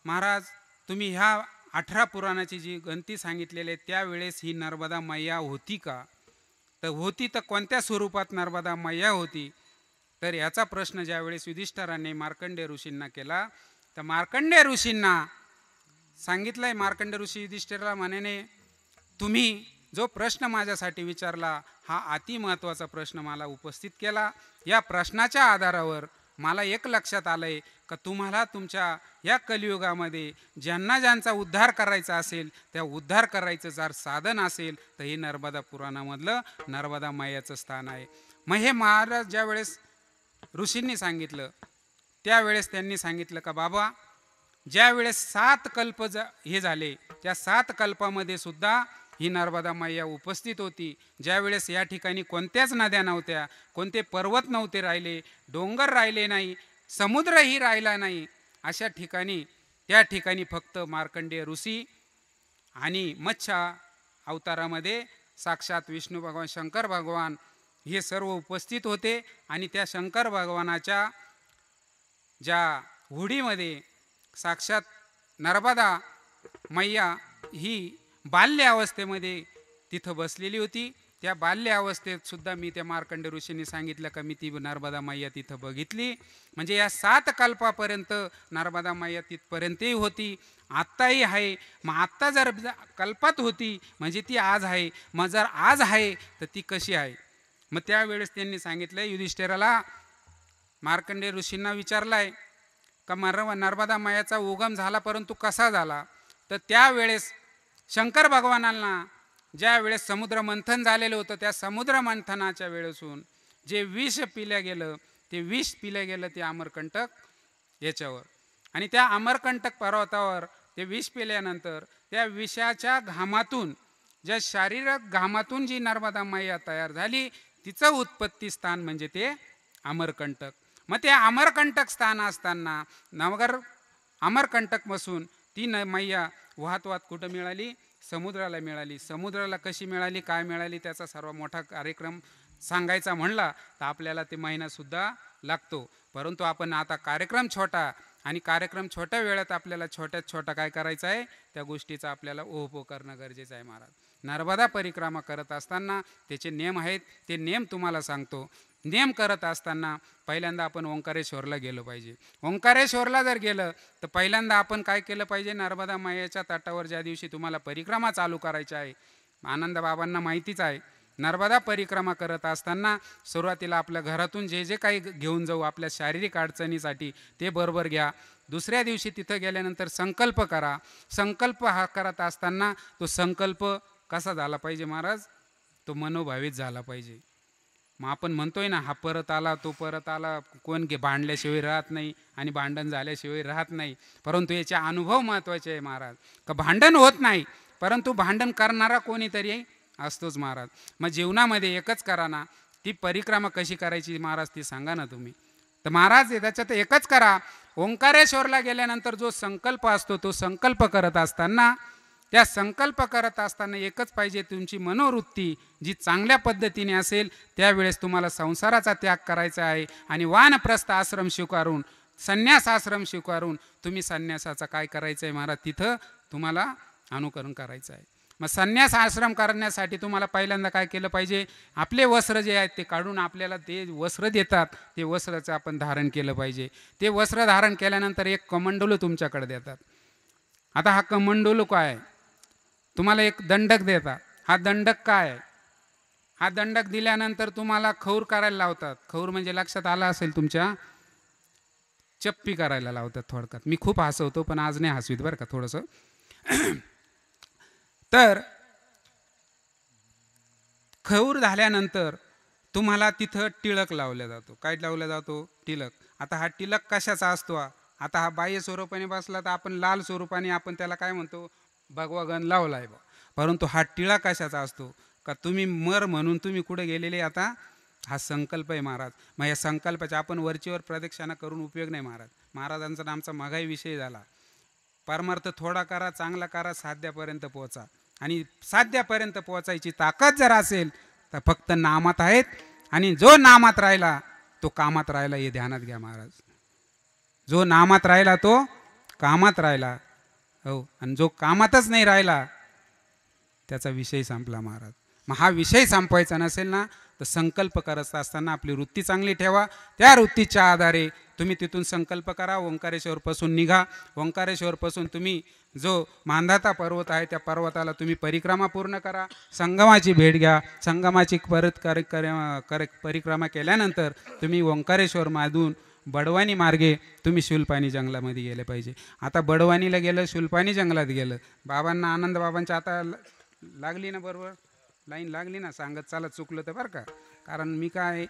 महाराज, तुम्ही ह्या 18 पुराणाची जी गणती सांगितलेली आहे त्यावेळेस ही नर्मदा मैया होती का? तर होती तर कोणत्या स्वरूपात नर्मदा मैया होती? तर याचा प्रश्न ज्यावेळेस युधिष्ठिराने मार्कंडेय ऋषींना केला तर मार्कंडेय ऋषींना सांगितलंय, मार्कंडेय ऋषी युधिष्ठिराला म्हणाने, तुम्ही जो प्रश्न माझ्यासाठी विचारला हा अति महत्त्वाचा प्रश्न मला उपस्थित केला. या प्रश्नाच्या आधारावर मला एक लक्षात आलंय का तुम्हाला तुमच्या या कलियुगामध्ये ज्यांना ज्यांचा उद्धार करायचा असेल त्या उद्धार करायचं जर साधन असेल तर हे नर्मदा पुराणामधलं नर्मदा मैयाचं स्थान आहे. मग हे महाराज ज्यावेळेस ऋषींनी सांगितलं त्यावेळेस त्यांनी सांगितलं का बाबा, ज्यावेळेस 7 कल्प हे झाले त्या 7 कल्पामध्ये सुद्धा ही नर्मदा मैया उपस्थित होती. ज्यावेळेस या ठिकाणी कोणत्याच नद्या नव्हत्या, कोणते पर्वत नव्हते राहिले, डोंगर राहिले नाही, समुद्रही राहिला नाही, अशा ठिकाणी त्या ठिकाणी फक्त मार्कंडेय ऋषी आणि मत्स्य अवतारामध्ये साक्षात विष्णू भगवान शंकर भगवान हे सर्व उपस्थित होते. आणि त्या शंकर भगवानाच्या ज्या होडीमध्ये साक्षात नर्मदा मैया ही बाल्य अवस्थेमध्ये तिथं बसलेली होती. त्या बाल्य अवस्थेत सुद्धा मी त्या मार्कंडेय ऋषींनी सांगितलं का मी ती नर्मदा मैया तिथं बघितली. म्हणजे या 7 कल्पापर्यंत नर्मदा मैया तिथपर्यंतही होती, आत्ताही आहे. मग आत्ता जर कल्पात होती म्हणजे ती आज आहे, मग जर आज आहे तर ती कशी आहे? मग त्यावेळेस त्यांनी सांगितलं युधिष्ठिराला, मार्कंडेय ऋषींना विचारलाय का नर्मदा मैयाचा उगम झाला परंतु कसा झाला? तर त्यावेळेस शंकर भगवानांना ज्या वेळेस समुद्र मंथन झालेलं होतं त्या समुद्र मंथनाच्या वेळेसून जे विष पिलं गेलं ते विष पिलं गेलं ते अमरकंटक याच्यावर. आणि त्या अमरकंटक पर्वतावर ते विष पिल्यानंतर त्या विषाच्या घामातून, ज्या शारीरिक घामातून जी नर्मदा मैया तयार झाली तिचं उत्पत्ती स्थान म्हणजे ते अमरकंटक. मग ते अमरकंटक स्थान असताना नगर अमरकंटक बसून ती मैया वाहत कुठं मिळाली? समुद्राला मिळाली. समुद्राला कशी मिळाली, काय मिळाली, त्याचा सर्व मोठा कार्यक्रम सांगायचा म्हणला तर आपल्याला ते महिनासुद्धा लागतो. परंतु आपण आता कार्यक्रम छोटा आणि कार्यक्रम छोट्या वेळात आपल्याला छोट्यात छोटा काय करायचं आहे त्या गोष्टीचा आपल्याला ओहपो करणं गरजेचं आहे. महाराज, नर्मदा परिक्रमा करत असताना त्याचे नियम आहेत, ते नियम तुम्हाला सांगतो. नियम करत असताना पहिल्यांदा आपण ओंकारेश्वरला गेलो पाहिजे. ओंकारेश्वरला जर गेलं तर पहिल्यांदा आपण काय केलं पाहिजे? नर्मदा मैयाच्या तटावर ज्या दिवशी तुम्हाला परिक्रमा चालू करायची आहे, आनंद बाबांना माहितीच आहे, नर्मदा परिक्रमा करत असताना सुरुवातीला आपल्या घरातून जे जे काही घेऊन जाऊ आपल्या शारीरिक अडचणीसाठी ते बरोबर घ्या. दुसऱ्या दिवशी तिथं गेल्यानंतर संकल्प करा. संकल्प हा करत असताना तो संकल्प कसा झाला पाहिजे महाराज? तो मनोभावित झाला पाहिजे. मग आपण म्हणतोय ना हा परत आला तो परत आला, कोण भांडल्याशिवाय राहत नाही आणि भांडण झाल्याशिवाय राहत नाही. परंतु याचे अनुभव महत्त्वाचे आहे महाराज. का भांडण होत नाही परंतु भांडण करणारा कोणीतरी असतोच महाराज. मग जीवनामध्ये एकच करा ना, ती परिक्रमा कशी करायची महाराज ती सांगा ना तुम्ही. तर महाराज त्याच्यात एकच करा, ओंकारेश्वरला गेल्यानंतर जो संकल्प असतो तो संकल्प करत असताना त्या संकल्प करत असताना एकच पाहिजे, तुमची मनोवृत्ती जी चांगल्या पद्धतीने असेल त्यावेळेस तुम्हाला संसाराचा त्याग करायचा आहे आणि वानप्रस्थ आश्रम स्वीकारून संन्यास आश्रम स्वीकारून तुम्ही संन्यासाचा काय करायचं आहे महाराज? तिथं तुम्हाला अनुकरण करायचं आहे. मग संन्यास आश्रम करण्यासाठी तुम्हाला पहिल्यांदा काय केलं पाहिजे? आपले वस्त्र जे आहेत ते काढून आपल्याला ते वस्त्र देतात ते वस्त्राचं आपण धारण केलं पाहिजे. ते वस्त्र धारण केल्यानंतर एक कमंडलू तुमच्याकडे देतात. आता हा कमंडलू काय आहे? तुम्हाला एक दंडक देतात. हा दंडक काय आहे? हा दंडक दिल्यानंतर तुम्हाला खौर करायला लावतात. खौर म्हणजे लक्षात आला असेल तुमच्या, चप्पी करायला लावतात थोडक्यात. मी खूप हसवतो पण आज नाही हसवीत बरं का थोडंसं. तर खौर झाल्यानंतर तुम्हाला तिथं टिळक लावला जातो. काय लावला जातो? टिळक. आता हा टिळक कशाचा असतो? आता हा बाह्य स्वरूपाने बसला तर आपण लाल स्वरूपाने आपण त्याला काय म्हणतो? भगवागण लावलाय बा. परंतु हा टिळा कशाचा असतो? का तुम्ही मर म्हणून तुम्ही कुठे गेलेले, आता हा संकल्प आहे महाराज. मग या संकल्पाचा आपण वरचीवर प्रदक्षिणा करून उपयोग नाही महाराज. महाराजांचा आमचा मागाई विषय झाला. परमार्थ थोडा करा, चांगला करा, साध्यापर्यंत पोहोचा. आणि साध्यापर्यंत पोहोचायची ताकद जर असेल तर फक्त नामात आहेत आणि जो नामात राहिला तो कामात राहिला, हे ध्यानात घ्या महाराज. जो नामात राहिला तो कामात राहिला, हो, आणि जो कामातच नाही राहिला त्याचा विषय संपला महाराज. मग हा विषय संपवायचा नसेल ना तर संकल्प करत असताना आपली वृत्ती चांगली ठेवा. त्या वृत्तीच्या आधारे तुम्ही तिथून संकल्प करा. ओंकारेश्वरपासून निघा. ओंकारेश्वरपासून तुम्ही जो मांधाता पर्वत आहे त्या पर्वताला तुम्ही परिक्रमा पूर्ण करा. संगमाची भेट घ्या. संगमाची परिक्रमा केल्यानंतर तुम्ही ओंकारेश्वर माधून बडवानी मार्गे तुम्ही शूलपाणी जंगलामध्ये गेले पाहिजे. आता बडवानीला गेलं, शूलपाणी जंगलात गेलं. बाबांना, आनंद बाबांच्या आता लागली ना, बरोबर लाईन लागली ना, सांगत चालत चुकलं तर बरं का. कारण मी काय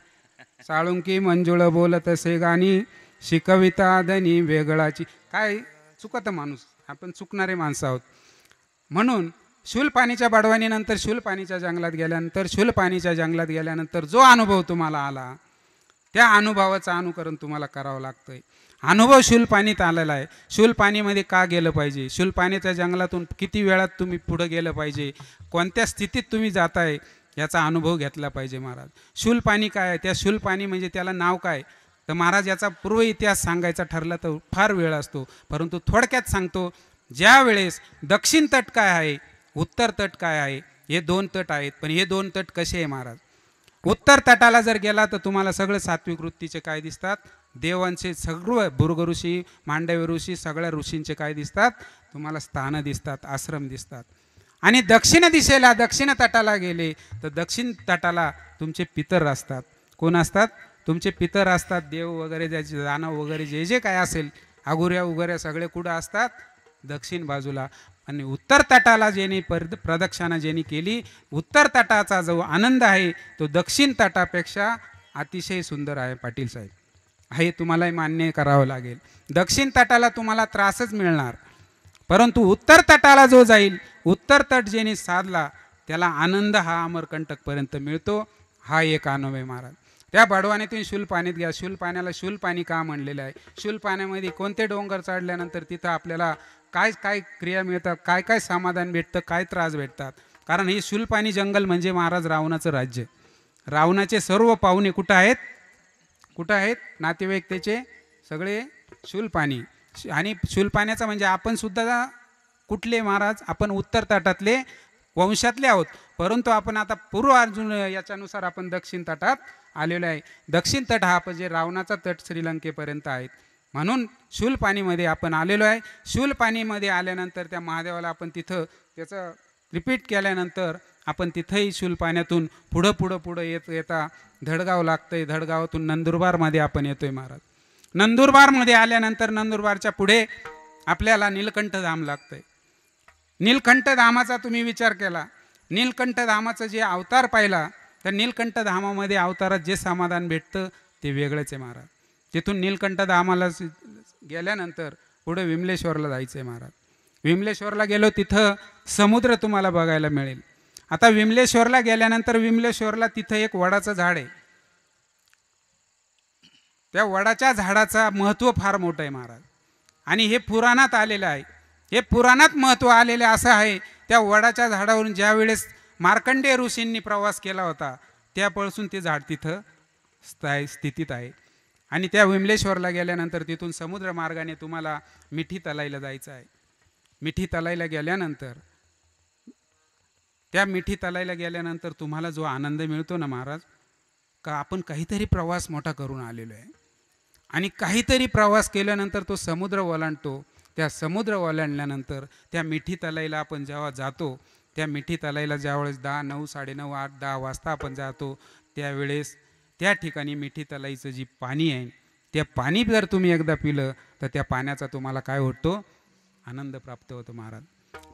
साळुंकी मंजुळ बोलत असे गाणी, शिकविता धनी वेगळाची, काय चुकत माणूस, आपण चुकणारे माणसं आहोत. म्हणून शूलपाणीच्या बडवानीनंतर शूलपाणीच्या जंगलात गेल्यानंतर, शूलपाणीच्या जंगलात गेल्यानंतर जो अनुभव तुम्हाला आला त्या अनुभवाचं अनुकरण तुम्हाला करावं लागतंय. अनुभव शूलपाणीत आलेला आहे. शूलपाणीमध्ये का गेलं पाहिजे, शूलपाणीच्या जंगलातून किती वेळात तुम्ही पुढं गेलं पाहिजे, कोणत्या स्थितीत तुम्ही जाताय याचा अनुभव घेतला पाहिजे महाराज. शूलपाणी काय आहे, त्या शूलपाणी म्हणजे त्याला नाव काय, तर महाराज याचा पूर्व इतिहास सांगायचा ठरला तर फार वेळ असतो, परंतु थोडक्यात सांगतो. ज्या वेळेस दक्षिण तट काय आहे, उत्तर तट काय आहे, हे दोन तट आहेत. पण हे दोन तट कसे आहे महाराज, उत्तर तटाला जर गेला तर तुम्हाला सगळं सात्विक वृत्तीचे काय दिसतात, देवांचे सगळं भृग ऋषी, मांडव्य ऋषी, सगळ्या ऋषींचे काय दिसतात तुम्हाला, स्थानं दिसतात, आश्रम दिसतात. आणि दक्षिण दिशेला, दक्षिण तटाला गेले तर दक्षिण तटाला तुमचे पितर असतात. कोण असतात, तुमचे पितर असतात. देव वगैरे, ज्याचे दानव वगैरे जे जे काय असेल, अगुऱ्या उगऱ्या सगळे कुठं असतात, दक्षिण बाजूला. आणि उत्तर तटाला ज्यांनी प्रदक्षिणा ज्यांनी केली, उत्तर तटाचा जो आनंद आहे तो दक्षिण तटापेक्षा अतिशय सुंदर आहे पाटील साहेब. हे तुम्हालाही मान्य करावं लागेल. दक्षिण तटाला तुम्हाला त्रासच मिळणार, परंतु उत्तर तटाला जो जाईल, उत्तर तट ज्यांनी साधला त्याला आनंद हा अमरकंटकपर्यंत मिळतो. हा एक अनुभव आहे महाराज. त्या बडवानीतून शूलपाणीत घ्या. शूलपाण्याला शूलपाणी का म्हणलेलं आहे, शूलपाण्यामध्ये कोणते डोंगर चढल्यानंतर तिथं आपल्याला काय काय क्रिया मिळतात, काय काय समाधान भेटतं, काय त्रास भेटतात. कारण हे शूलपाणी जंगल म्हणजे महाराज रावणाचं राज्य. रावणाचे सर्व पाहुणे कुठं आहेत, कुठं आहेत, नातेवाईक त्याचे सगळे शूलपाणी. आणि शूलपाण्याचा म्हणजे आपण सुद्धा कुठले महाराज, आपण उत्तर तटातले वंशातले आहोत, परंतु आपण आता पूर्व अर्जुन याच्यानुसार आपण दक्षिण तटात आलेलो आहे. दक्षिण तट हा म्हणजे रावणाचा तट श्रीलंकेपर्यंत आहेत. म्हणून शूलपाणीमध्ये आपण आलेलो आहे. शूलपाणीमध्ये आल्यानंतर त्या महादेवाला आपण तिथं त्याचं रिपीट केल्यानंतर आपण तिथंही शूलपाण्यातून पुढं पुढं पुढं येता धडगाव लागतंय. धडगावातून नंदुरबारमध्ये आपण येतोय महाराज. नंदुरबारमध्ये आल्यानंतर नंदुरबारच्या पुढे आपल्याला नीलकंठ धाम लागतंय. नीलकंठ धामाचा तुम्ही विचार केला, नीलकंठ धामाचं जे अवतार पाहिला, तर नीलकंठ धामामध्ये अवतारात जे समाधान भेटतं ते वेगळंच आहे महाराज. तिथून नीलकंठ धामाला गेल्यानंतर पुढे विमलेश्वरला जायचं आहे महाराज. विमलेश्वरला गेलो तिथं समुद्र तुम्हाला बघायला मिळेल. आता विमलेश्वरला गेल्यानंतर विमलेश्वरला तिथं एक वडाचं झाड आहे. त्या वडाच्या झाडाचा महत्त्व फार मोठं आहे महाराज. आणि हे पुराणात आलेलं आहे. हे पुराणात महत्त्व आलेलं असं आहे, त्या वडाच्या झाडावरून ज्या वेळेस मार्कंडेय ऋषींनी प्रवास केला होता त्यापासून ते झाड तिथं स्थितीत आहे. आणि त्या विमलेश्वरला गेल्यानंतर तिथून समुद्र मार्गाने तुम्हाला मिठी तलाईला जायचं आहे. मिठी तलाईला गेल्यानंतर, त्या मिठी तलाईला गेल्यानंतर तुम्हाला जो आनंद मिळतो ना महाराज, का आपण काहीतरी प्रवास मोठा करून आलेलो आहे. आणि काहीतरी प्रवास केल्यानंतर तो समुद्र ओलांडतो. त्या समुद्र ओलांडल्यानंतर त्या मिठी तलाईला आपण जेव्हा जातो, त्या मिठी तलाईला ज्यावेळेस 10, 9, 9:30, 8, 10 वाजता आपण जातो, त्यावेळेस त्या ठिकाणी मिठी तलाईचं जी पाणी आहे, त्या पाणी जर तुम्ही एकदा पिलं तर त्या पाण्याचा तुम्हाला काय होतो, आनंद प्राप्त होतो महाराज.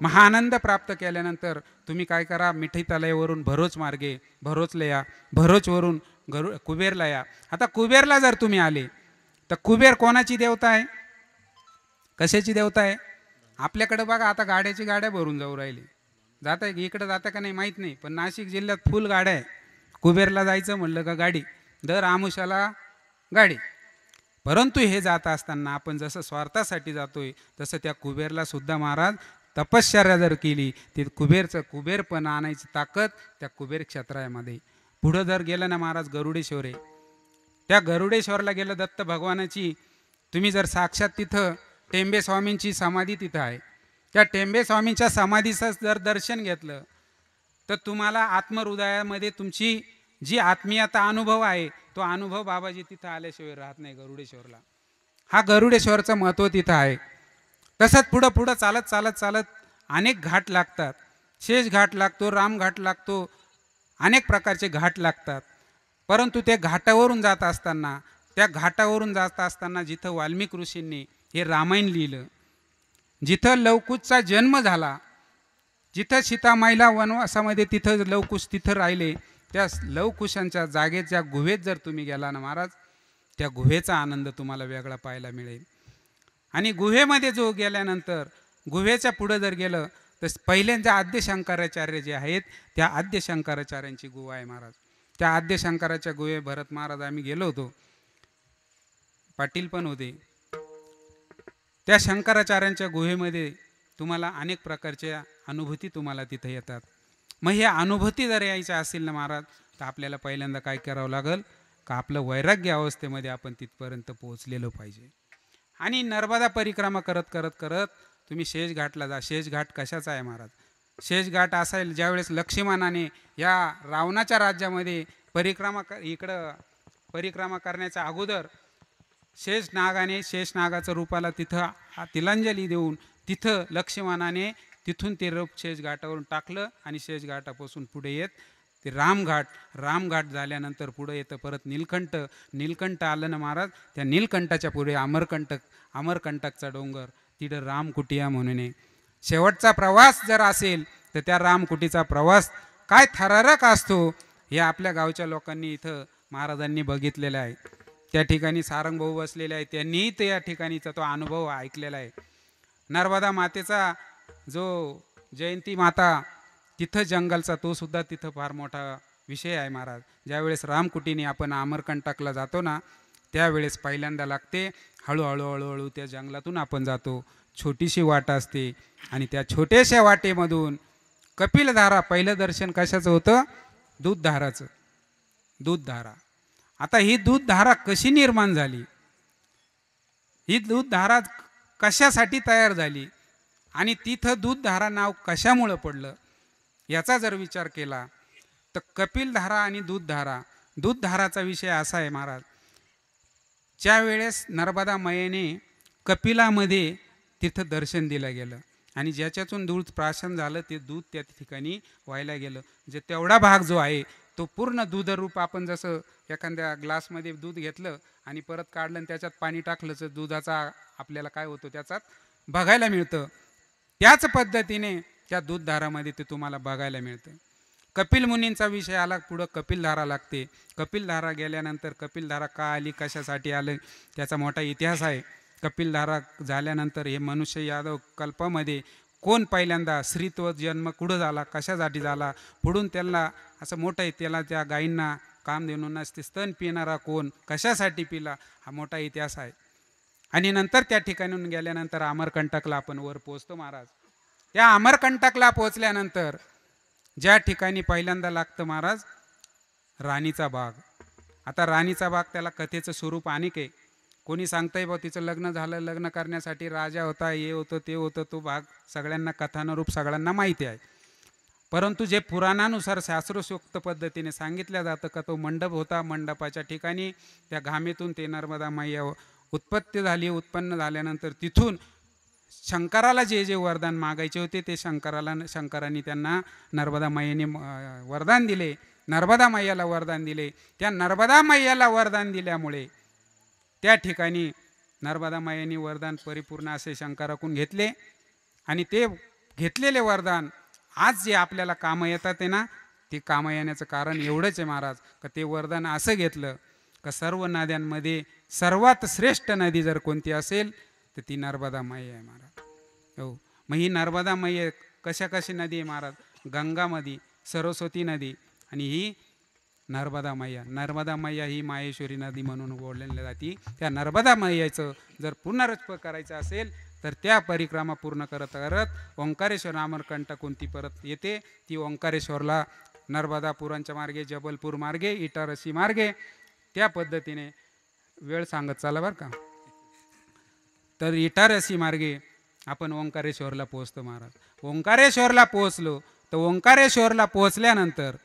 मग हा आनंद प्राप्त केल्यानंतर तुम्ही काय करा, मिठी तलाईवरून भरोच मार्गे भरोचला या, भरोचवरून कुबेरला या. आता कुबेरला जर तुम्ही आले तर कुबेर कोणाची देवता आहे, कशाची देवता आहे? आपल्याकडे बघा आता गाड्याची गाड्या भरून जाऊ राहिली, जात आहे इकडं जाता का नाही माहीत नाही, पण नाशिक जिल्ह्यात फुल गाड्या आहे. कुबेरला जायचं म्हणलं का गाडी, दर आमुषाला गाडी. परंतु हे जात असताना आपण जसं स्वार्थासाठी जातोय तसं त्या कुबेरला सुद्धा महाराज तपश्चर्या जर केली ते कुबेरपण आणायची ताकद त्या कुबेर क्षेत्रामध्ये पुढं जर गेलं ना महाराज गरुडेश्वर आहे. त्या गरुडेश्वरला गेलं दत्त भगवानाची, तुम्ही जर साक्षात तिथं टेंबे स्वामींची समाधी तिथं आहे, त्या टेंबे स्वामींच्या समाधीचं जर दर्शन घेतलं तर तुम्हाला आत्महृदयामध्ये तुमची जी आत्मीयता अनुभव आहे तो अनुभव बाबाजी तिथं आल्याशिवाय राहत नाही गरुडेश्वरला. हा गरुडेश्वरचं महत्त्व तिथं आहे. तसंच पुढं पुढं चालत चालत चालत अनेक घाट लागतात. शेष घाट लागतो, राम घाट लागतो, अनेक प्रकारचे घाट लागतात. परंतु ते घाटावरून जात असताना, त्या घाटावरून जात असताना जिथं वाल्मिक ऋषींनी हे रामायण लिहिलं, जिथं लवकुशचा जन्म झाला, जिथं सीतामाईला वनवासामध्ये तिथं लवकुश तिथं राहिले, त्या लवकुशांच्या जागेत ज्या गुहेत जर तुम्ही गेला ना महाराज, त्या गुहेचा आनंद तुम्हाला वेगळा पाहायला मिळेल. आणि गुहेमध्ये जो गेल्यानंतर गुहेच्या पुढं जर गेलं तर पहिल्यांदा आद्य शंकराचार्य जे आहेत त्या आद्य शंकराचार्यांची गुहा आहे महाराज. त्या आद्य शंकराच्या गुहे भरत महाराज आम्ही गेलो होतो, पाटील पण होते. त्या शंकराचार्यांच्या गुहेमध्ये तुम्हाला अनेक प्रकारच्या अनुभूती तुम्हाला तिथे येतात. मग ह्या अनुभूती जर यायच्या असतील ना महाराज, तर आपल्याला पहिल्यांदा काय करावं लागेल का आपलं वैराग्य अवस्थेमध्ये आपण तिथपर्यंत पोहोचलेलो पाहिजे. आणि नर्मदा परिक्रमा करत करत करत तुम्ही शेषघाटला जा. शेषघाट कशाचा आहे महाराज? शेषघाट असायला ज्यावेळेस लक्ष्मणाने या रावणाच्या राज्यामध्ये इकडं परिक्रमा करण्याच्या अगोदर शेषनागाचं रूपाला तिथं तिलांजली देऊन तिथं लक्ष्मणाने तिथून ते रूप शेषघाटावरून टाकलं आणि शेषघाटापासून पुढे येत ते रामघाट झाल्यानंतर पुढे येतं परत नीलकंठ आलं ना महाराज. त्या नीलकंठाच्या पुढे अमरकंटकचा डोंगर, तिथं रामकुटिया म्हणून आहे. शेवटचा प्रवास जर असेल तर त्या रामकुटीचा प्रवास काय थरारक असतो हे आपल्या गावच्या लोकांनी इथं महाराजांनी बघितलेलं आहे. त्या ठिकाणी सारंग भाऊ बसलेले आहे, त्यांनीही त्या ठिकाणीचा तो अनुभव ऐकलेला आहे. नर्मदा मातेचा जो जयंती माता तिथं जंगलचा तो सुद्धा तिथं फार मोठा विषय आहे महाराज. ज्यावेळेस रामकुटीने आपण अमरकंटकला जातो ना, त्यावेळेस पहिल्यांदा लागते हळूहळू त्या जंगलातून आपण जातो. छोटीशी वाट असते आणि त्या छोट्याशा वाटेमधून कपिलधारा, पहिलं दर्शन कशाचं होतं? दूधधारा. आता ही दूधधारा कशी निर्माण झाली, ही दूधधारा कशासाठी तयार झाली आणि तिथं दूधधारा नाव कशामुळं पडलं याचा जर विचार केला तर कपिलधारा आणि दूधधाराचा विषय असा आहे महाराज. ज्या वेळेस नर्मदा मैयाने कपिलामध्ये तिथं दर्शन दिलं गेलं आणि ज्याच्यातून दूध प्राशन झालं ते दूध त्या ठिकाणी व्हायला गेलं. जे तेवढा भाग जो आहे तो पूर्ण दूधरूप, आपण जसं एखाद्या ग्लासमध्ये दूध घेतलं आणि परत काढलं आणि त्याच्यात पाणी टाकलं तर दुधाचा आपल्याला काय होतं त्याच्यात बघायला मिळतं. त्याच पद्धतीने त्या दूधधारामध्ये ते तुम्हाला बघायला मिळतं. कपिल मुनींचा विषय आला, पुढं कपिलधारा लागते. कपिलधारा गेल्यानंतर कपिलधारा का आली, कशासाठी आलं त्याचा मोठा इतिहास आहे. कपिलधारा झाल्यानंतर हे मनुष्य यादव कल्पामध्ये कोण पहिल्यांदा स्त्रीत्व जन्म कुठं झाला, कशासाठी झाला, पुढून त्यांना असं मोठं आहे, त्याला त्या गायींना कामधेनूंना ते स्तन पिणारा कोण, कशासाठी पिला, हा मोठा इतिहास आहे. आणि नंतर त्या ठिकाणून गेल्यानंतर अमरकंटकला आपण वर पोचतो महाराज. त्या अमरकंटकला पोचल्यानंतर ज्या ठिकाणी पहिल्यांदा लागतं महाराज राणीचा बाग. आता राणीचा बाग त्याला कथेचं स्वरूप अनेक आहे. कोणी सांगतंय बा तिचं लग्न झालं, लग्न करण्यासाठी राजा होता, हे होतं ते होतं, तो भाग सगळ्यांना कथानुरूप सगळ्यांना माहिती आहे. परंतु जे पुराणानुसार शास्त्रोक्त पद्धतीने सांगितलं जातं का तो मंडप होता, मंडपाच्या ठिकाणी त्या घामेतून ते नर्मदा मैया उत्पत्ती झाली. उत्पन्न झाल्यानंतर तिथून शंकराला जे जे वरदान मागायचे होते ते शंकरांनी त्यांना नर्मदा मैयाने वरदान दिले, नर्मदा मैयाला वरदान दिले. त्या नर्मदा मैयाला वरदान दिल्यामुळे त्या ठिकाणी नर्मदा मैयाने वरदान परिपूर्ण असे शंकराकडून घेतले आणि ते घेतलेले वरदान आज जे आपल्याला कामं येतात आहे ना, ते कामं येण्याचं कारण एवढंच आहे महाराज का ते वरदान असं घेतलं का सर्व नद्यांमध्ये सर्वात श्रेष्ठ नदी जर कोणती असेल तर ती नर्मदा मैया आहे महाराज. हो, मग ही नर्मदा मैया कशी नदी आहे महाराज? गंगामध्ये, सरस्वती नदी आणि ही नर्मदा मैया ही माहेश्वरी नदी म्हणून ओळखली जाते. त्या नर्मदा मैयाचं जर पुनरुज्जीव करायचं असेल तर त्या परिक्रमा पूर्ण करत करत ओंकारेश्वर अमरकंटक कोणती परत येते, ती ओंकारेश्वरला नर्मदापुरांच्या मार्गे, जबलपूर मार्गे, इटारसी मार्गे, त्या पद्धतीने वेळ सांगत चाला बरं का. तर इटारसी मार्गे आपण ओंकारेश्वरला पोहोचतो महाराज. ओंकारेश्वरला पोहोचलो तर ओंकारेश्वरला पोहोचल्यानंतर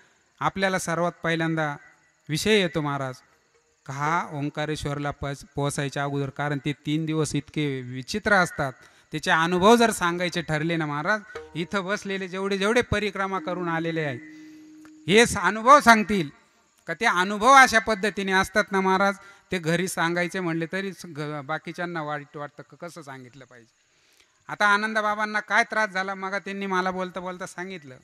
आपल्याला सर्वात पहिल्यांदा विषय येतो महाराज का हा ओंकारेश्वरला पोहोचायच्या अगोदर, कारण ते 3 दिवस इतके विचित्र असतात, त्याचे अनुभव जर सांगायचे ठरले ना महाराज, इथं बसलेले जेवढे जेवढे परिक्रमा करून आलेले आहे हे अनुभव सांगतील का ते अनुभव अशा पद्धतीने असतात ना महाराज, ते घरी सांगायचे म्हणले तरी बाकीच्यांना वाईट वाटतं कसं सांगितलं पाहिजे. आता आनंदबाबांना काय त्रास झाला मग त्यांनी मला बोलता बोलता सांगितलं.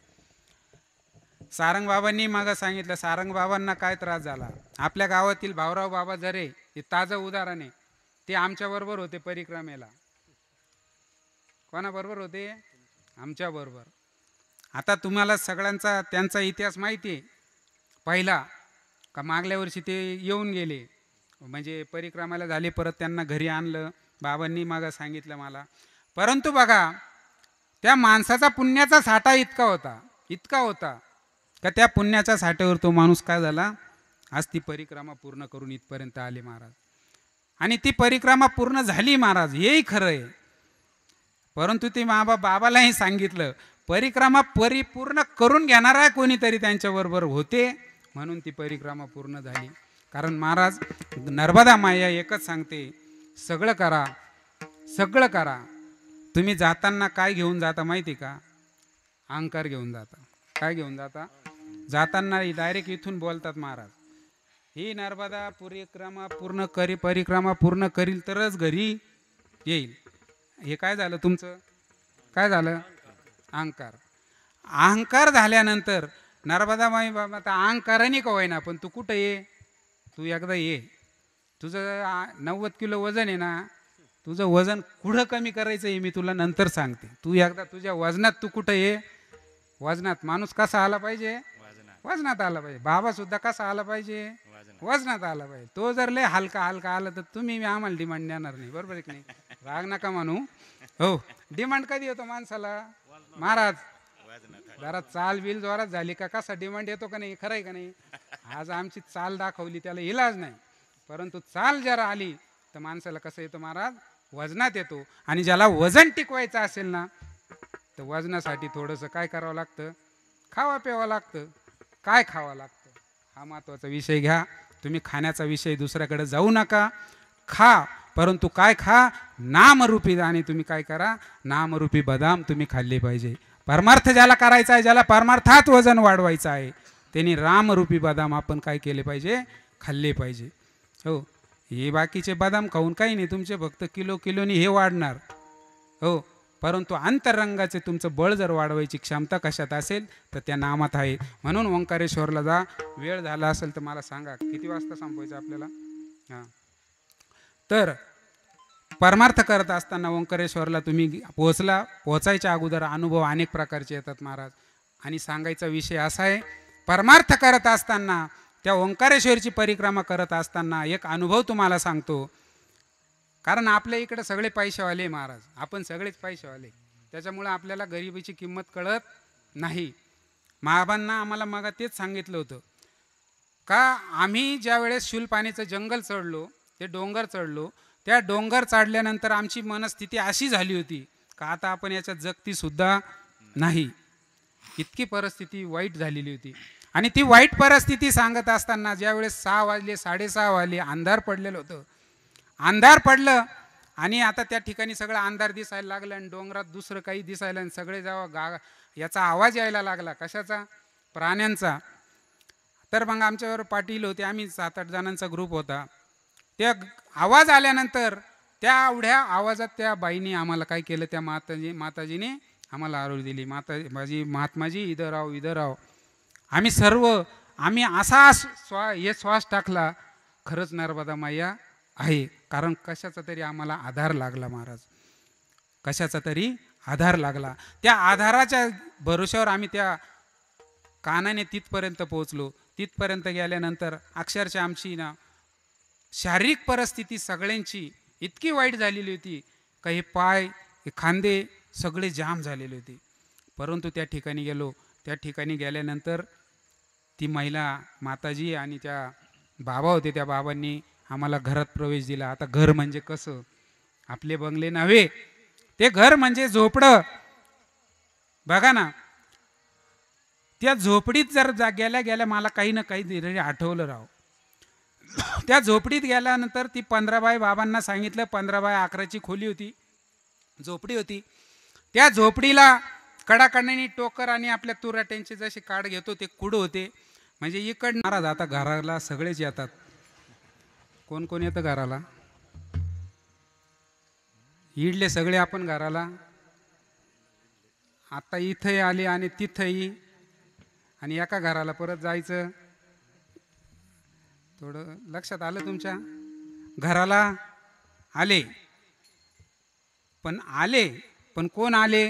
सारंगबाबांनी मग सांगितलं सारंगबाबांना काय त्रास झाला. आपल्या गावातील भाऊराव बाबा जरे हे ताजं उदाहरण आहे. ते आमच्याबरोबर होते परिक्रमेला. कोणाबरोबर होते? आमच्याबरोबर. आता तुम्हाला सगळ्यांचा त्यांचा इतिहास माहिती आहे. पहिला का मागल्या वर्षी ते येऊन गेले, म्हणजे परिक्रमाला झाले, परत त्यांना घरी आणलं बाबांनी मग सांगितलं मला. परंतु बघा त्या माणसाचा पुण्याचा साठा इतका होता का त्या पुण्याच्या साठ्यावर तो माणूस काय झाला, आज ती परिक्रमा पूर्ण करून इथपर्यंत आले महाराज. आणि ती परिक्रमा पूर्ण झाली महाराज, हेही खरं आहे. परंतु ते बाबालाही सांगितलं परिक्रमा परिपूर्ण करून घेणारा कोणीतरी त्यांच्याबरोबर होते, म्हणून ती परिक्रमा पूर्ण झाली. कारण महाराज नर्मदा माया एकच सांगते, सगळं करा, सगळं करा. तुम्ही जाताना काय घेऊन जाता माहिती का? अहंकार घेऊन जाता. काय घेऊन जाता? जाताना डायरेक्ट इथून बोलतात महाराज, ही नर्मदा परिक्रमा पूर्ण करील तरच घरी येईल. हे काय झालं तुमचं? काय झालं? अहंकार. अहंकार झाल्यानंतर नर्मदा माई बाबा आता अहंकाराने का होईना, पण तू कुठं ये, तू एकदा ये. तुझं 90 किलो वजन आहे ना, तुझं वजन कुठं कमी करायचं आहे मी तुला नंतर सांगते. तू एकदा तुझ्या वजनात तू कुठं ये. वजनात माणूस कसा आला पाहिजे? वजनात आला पाहिजे. बाबा सुद्धा कसा आला पाहिजे? वजनात आला पाहिजे. तो जर लय हलका आला तर तुम्ही आम्हाला डिमांड देणार नाही. बरोबर आहे की नाही? राग नका मानू. हो, डिमांड कधी येतो माणसाला महाराज? जरा चाल बिल जोरात झाली का कसा डिमांड येतो का नाही? खरं आहे का नाही? आज आमची चाल दाखवली त्याला इलाज नाही, परंतु चाल जरा आली तर माणसाला कसं येतं महाराज? वजनात येतो. आणि ज्याला वजन टिकवायचं असेल ना तर वजनासाठी थोडंसं काय करावं लागतं? खावा प्यावं लागतं. काय खावं लागतं हा महत्त्वाचा विषय घ्या. तुम्ही खाण्याचा विषय दुसऱ्याकडे जाऊ नका. खा, परंतु काय खा? नामरूपी. आणि तुम्ही काय करा? नामरूपी बदाम तुम्ही खाल्ले पाहिजे. परमार्थ ज्याला करायचा आहे, ज्याला परमार्थात वजन वाढवायचं आहे, त्यांनी रामरूपी बदाम आपण काय केले पाहिजे? खाल्ले पाहिजे. हो, हे बाकीचे बदाम खाऊन काही नाही, तुमचे फक्त किलोनी हे वाढणार. हो, परंतु अंतरंगाचे तुमचं बळ जर वाढवायची क्षमता कशात असेल तर त्या नामात आहे. म्हणून ओंकारेश्वरला जा. वेळ झाला असेल तर मला सांगा किती वाजता संपवायचं आपल्याला. हां, तर परमार्थ करत असताना ओंकारेश्वरला तुम्ही पोहोचायच्या अगोदर अनुभव अनेक प्रकारचे येतात महाराज. आणि सांगायचा विषय असा आहे, परमार्थ करत असताना त्या ओंकारेश्वरची परिक्रमा करत असताना एक अनुभव तुम्हाला सांगतो. कारण आपल्या इकडे सगळे पैसेवाले महाराज, आपण सगळेच पैसेवाले, त्याच्यामुळे आपल्याला गरिबीची किंमत कळत नाही. महाबांना आम्हाला मग तेच सांगितलं होतं का आम्ही ज्या वेळेस शूलपाणीचं जंगल चढलो, ते डोंगर चढलो, त्या डोंगर चढल्यानंतर आमची मनस्थिती अशी झाली होती का आता आपण याच्यात जगतीसुद्धा नाही, इतकी परिस्थिती वाईट झालेली होती. आणि ती वाईट परिस्थिती सांगत असताना ज्यावेळेस 6 वाजले 6:30 वाजले, अंधार पडलेलं होतं. अंधार पडलं आणि आता त्या ठिकाणी सगळं अंधार दिसायला लागलं आणि डोंगरात दुसरं काही दिसायला, आणि सगळे जेव्हा याचा आवाज यायला लागला, कशाचा? प्राण्यांचा. तर मग आमच्यावर पाटील होते, आम्ही 7-8 जणांचा ग्रुप होता. त्या आवाज आल्यानंतर त्या एवढ्या आवाजात त्या बाईने आम्हाला काय केलं, त्या माताजीने आम्हाला आरोग्य दिली. महात्माजी इधर आओ. आम्ही असा श्वास टाकला, खरंच नर्मदा मैया आहे. कारण कशाचा तरी आम्हाला आधार लागला महाराज, कशाचा तरी आधार लागला. त्या आधाराच्या भरोश्यावर आम्ही त्या कानाने तिथपर्यंत पोहोचलो. तिथपर्यंत गेल्यानंतर अक्षरशः आमची ना शारीरिक परिस्थिती सगळ्यांची इतकी वाईट झालेली होती का हे पाय, हे खांदे सगळे जाम झालेले होते. परंतु त्या ठिकाणी गेलो. त्या ठिकाणी गेल्यानंतर ती महिला माताजी आणि त्या बाबा होते, त्या बाबांनी आम्हाला घरात प्रवेश दिला. आता घर म्हणजे कसं, आपले बंगले नव्हे, ते घर म्हणजे झोपडं. बघा ना, त्या झोपडीत जर गेल्या गेल्या मला काही ना काही आठवलं राव. त्या झोपडीत गेल्यानंतर ती 15 बाय बाबांना सांगितलं, 15 बाय 11ची खोली होती, झोपडी होती. त्या झोपडीला कडाकडाने टोकर आणि आपल्या तुराट्यांचे जसे काढ घेतो ते कुड होते. म्हणजे इकडं महाराज आता घराला सगळेच येतात. कोण कोण येतं घराला? इडले सगळे आपण घराला. आता इथंही आले आणि तिथंही, आणि एका घराला परत जायचं. थोडं लक्षात आलं तुमच्या? घराला आले पण कोण आले?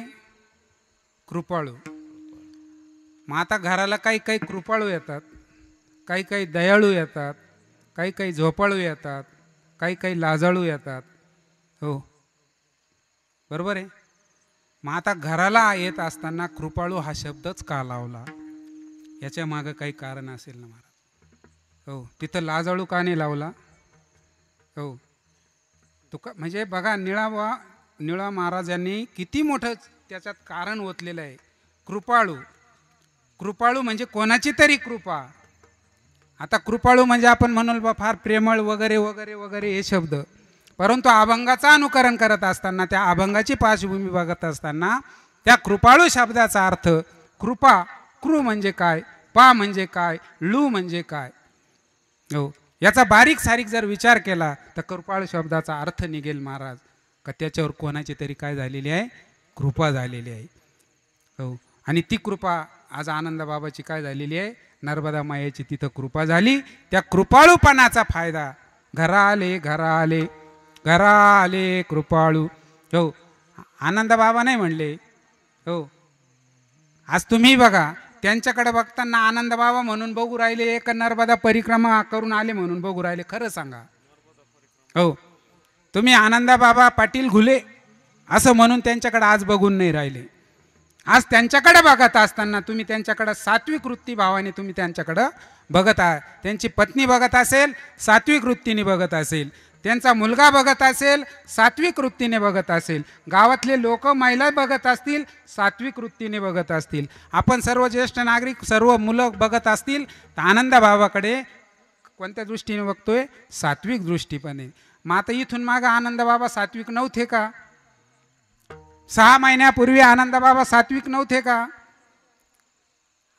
कृपाळू. मग आता घराला काही काही कृपाळू येतात, काही काही दयाळू येतात, काही काही झोपाळू येतात, काही काही लाजाळू येतात. हो, बरोबर आहे. मग आता घराला येत असताना कृपाळू हा शब्दच का लावला? याच्या मागं काही कारण असेल ना महाराज. हो, तिथं लाजाळू का नाही लावला? हो, म्हणजे बघा, निळा महाराजांनी किती मोठं त्याच्यात कारण ओतलेलं आहे. कृपाळू म्हणजे कोणाची तरी कृपा. आता कृपाळू म्हणजे आपण म्हणाल बा फार प्रेमळ वगैरे वगैरे वगैरे हे शब्द, परंतु अभंगाचा अनुकरण करत असताना, त्या अभंगाची पार्श्वभूमी बघत असताना, त्या कृपाळू शब्दाचा अर्थ कृपा, कृ म्हणजे काय, पा म्हणजे काय, लू म्हणजे काय, हो, याचा बारीक सारीक जर विचार केला तर कृपाळू शब्दाचा अर्थ निघेल महाराज का त्याच्यावर कोणाची तरी काय झालेली आहे? कृपा झालेली आहे. हो, आणि ती कृपा आज आनंदबाबाची काय झालेली आहे? नर्मदा मायेची तिथं कृपा झाली. त्या कृपाळूपणाचा फायदा घरा आले कृपाळू. हो, आनंदबाबा नाही म्हणले. हो, आज तुम्ही बघा, त्यांच्याकडे बघताना आनंदबाबा म्हणून बघू राहिले का नर्मदा परिक्रमा करून आले म्हणून बघू राहिले? खरं सांगा. हो, तुम्ही आनंदबाबा पाटील घुले असं म्हणून त्यांच्याकडे आज बघून नाही राहिले. आज त्यांच्याकडे बघत असताना तुम्ही त्यांच्याकडे सात्विक वृत्ती भावाने तुम्ही त्यांच्याकडं बघत आहात. त्यांची पत्नी बघत असेल, सात्विक वृत्तीने बघत असेल. त्यांचा मुलगा बघत असेल, सात्विक वृत्तीने बघत असेल. गावातले लोक, महिला बघत असतील, सात्विक वृत्तीने बघत असतील. आपण सर्व ज्येष्ठ नागरिक, सर्व मुलं बघत असतील तर आनंदबाबाकडे कोणत्या दृष्टीने बघतोय? सात्विक दृष्टीपणे. मग आता इथून मागं आनंदबाबा सात्विक नव्हते का? 6 महिन्यापूर्वी आनंदबाबा सात्विक नव्हते का?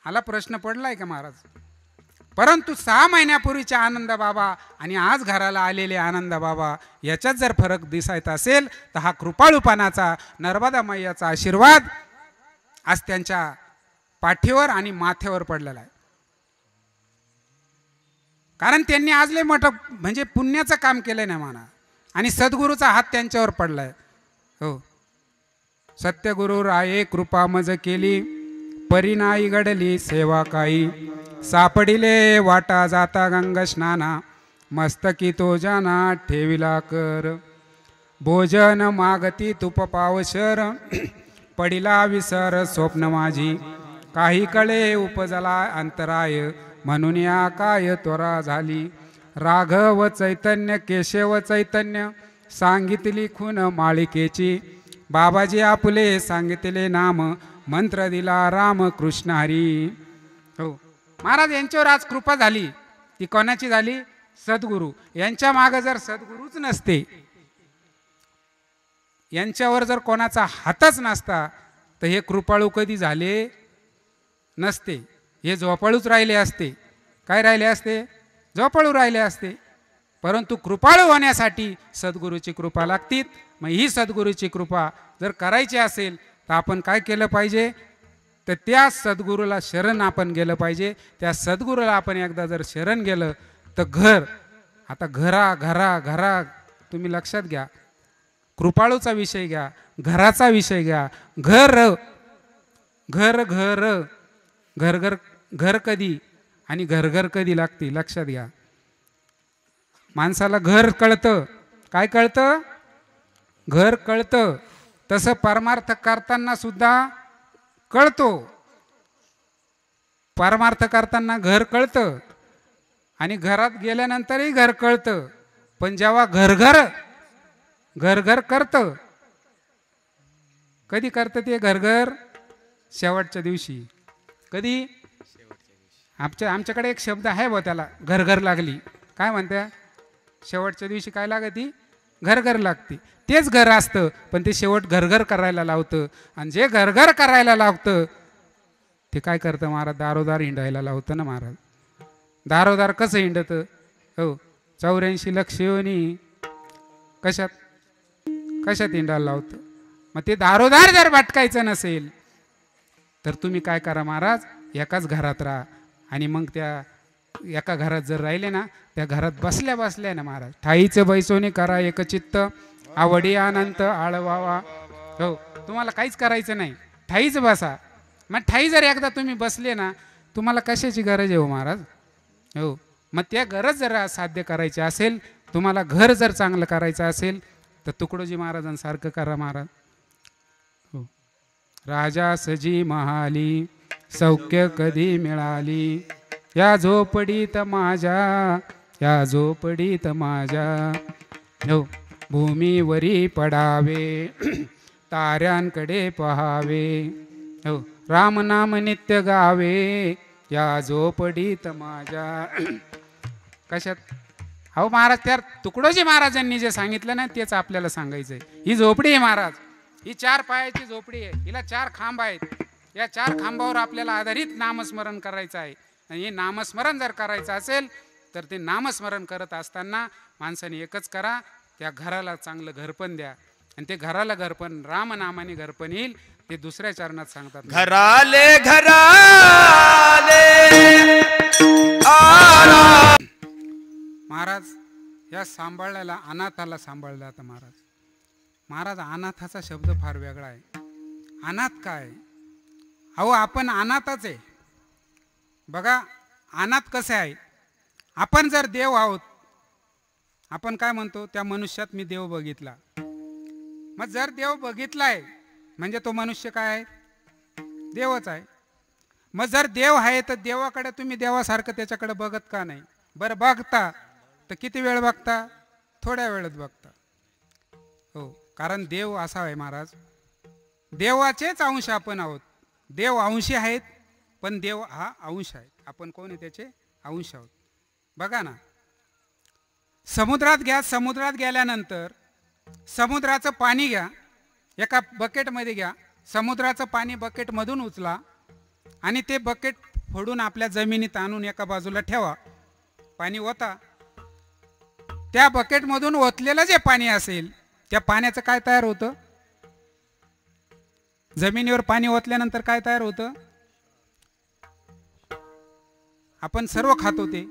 आला प्रश्न पडलाय का महाराज? परंतु 6 महिन्यापूर्वीचे आनंदबाबा आणि आज घराला आलेले आनंदबाबा याच्यात जर फरक दिसायचा असेल तर हा कृपाळूपणाचा, नर्मदा मैयाचा आशीर्वाद आज त्यांच्या पाठीवर आणि माथ्यावर पडलेला आहे. कारण त्यांनी आज लय मोठं म्हणजे पुण्याचं काम केलंय ना म्हणा, आणि सद्गुरूचा हात त्यांच्यावर पडलाय. हो, सत्यगुरु राये कृपा मज केली, परिनाई घडली सेवा काही, सापडिले वाटा जाता गंग स्नाना, मस्तकी तो जाना ठेविला कर, भोजन मागती तुप पावशर, पडिला विसर स्वप्न माझी, काही कळे उपजला अंतराय, म्हणून या काय त्वरा झाली, राघव चैतन्य केशव चैतन्य, सांगितली खून माळिकेची, बाबाजी आपुले सांगितले नाम, मंत्र दिला राम कृष्ण हरी. हो, महाराज यांच्यावर आज कृपा झाली. ती कोणाची झाली? सद्गुरू. यांच्या मागे जर सद्गुरूच नसते, यांच्यावर जर कोणाचा हातच नसता तर हे कृपाळू कधी झाले नसते. हे झोपाळूच राहिले असते. काय राहिले असते? झोपाळू राहिले असते. परंतु कृपाळू होण्यासाठी सद्गुरूची कृपा लागते. मग ही सद्गुरूची कृपा जर करायची असेल तर आपण काय केलं पाहिजे? तर त्या सद्गुरूला शरण आपण गेलं पाहिजे. त्या सद्गुरूला आपण एकदा जर शरण गेलं तर घर, आता घरा तुम्ही लक्षात घ्या, कृपाळूचा विषय घ्या, घराचा विषय घ्या. घर कधी आणि घर कधी लागते लक्षात घ्या. माणसाला घर कळतं. काय कळतं? घर कळतं. तसं परमार्थ करताना सुद्धा कळतो. परमार्थ करताना घर कळतं आणि घरात गेल्यानंतरही घर कळतं, पण जेव्हा घर घर करतं, कधी करतं ते घर शेवटच्या दिवशी. कधी? आमच्याकडे एक शब्द आहे बा त्याला, घर लागली. काय म्हणत्या? शेवटच्या दिवशी काय लागती? घर लागते. तेच घर असतं, पण ते शेवट घर करायला लावतं. आणि जे घर करायला लावतं ते काय करतं महाराज? दारोदार हिंडायला लावतं ना महाराज. दारोदार कसं हिंडतं? हो, 84 लक्ष योनी कशात हिंडायला लावतं. मग ते दारोदार जर भटकायचं नसेल तर तुम्ही काय करा महाराज? एकाच घरात राहा. आणि मग त्या एका घरात जर राहिले ना, त्या घरात बसल्या ना महाराज, ठाईचं बैसोनी करा एकचित्त, आवडी अनंत आळवावा. हो, तुम्हाला काहीच करायचं नाही, ठाईच बसा. मग ठाई जर एकदा तुम्ही बसले ना, तुम्हाला कशाची गरज आहे हो महाराज? हो, मग त्या गरज जर साध्य करायची असेल, तुम्हाला घर जर चांगलं करायचं असेल तर तुकडोजी महाराजांसारखं करा महाराज. हो, राजा सजी महाली सौख्य कधी मिळाली, या झोपडीत माझ्या, हो, भूमीवरी पडावे ताऱ्यांकडे पहावे, हो, रामनाम नित्य गावे, या झोपडीत माझ्या. कशात? अहो महाराज, त्या तुकडोजी महाराजांनी जे सांगितलं ना तेच आपल्याला सांगायचंय. ही झोपडी आहे महाराज, ही 4 पायाची झोपडी आहे, हिला 4 खांब आहेत. या 4 खांबावर आपल्याला आधारित नामस्मरण करायचं आहे. आणि हे नामस्मरण जर करायचं असेल तर ते नामस्मरण करत असताना माणसाने एकच करा, त्या घराला चांगलं घरपण द्या. आणि ते घराला घरपण रामनामाने घरपण येईल, ते दुसऱ्या चरणात सांगतात. घराले महाराज या सांभाळल्याला अनाथाला सांभाळलं जातं महाराज. अनाथाचा शब्द फार वेगळा आहे. अनाथ काय? अहो आपण अनाथच आहे. बघा अनाथ कसे आहे? आपण जर देव आहोत, आपण काय म्हणतो? त्या मनुष्यात मी देव बघितला. मग जर देव बघितलाय म्हणजे तो मनुष्य काय आहे? देवच आहे. मग जर देव आहे तर देवाकडे तुम्ही देवासारखं त्याच्याकडे बघत का नाही? बरं बघता तर किती वेळ बघता? थोड्या वेळच बघता. हो, कारण देव असा आहे महाराज, देवाचेच अंश आपण आहोत. देव अंशी आहेत, पण देव हा अंश आहे. आपण कोण आहे? त्याचे अंश आहोत. बघा ना, समुद्रात गेल्यानंतर समुद्राचं पाणी घ्या, एका बकेटमध्ये घ्या, समुद्राचं पाणी बकेटमधून उचला आणि ते बकेट फोडून आपल्या जमिनीत आणून एका बाजूला ठेवा. पाणी ओता. त्या बकेटमधून ओतलेलं जे पाणी असेल त्या पाण्याचं काय तयार होतं? जमिनीवर पाणी ओतल्यानंतर काय तयार होतं? आपण सर्व खातो ते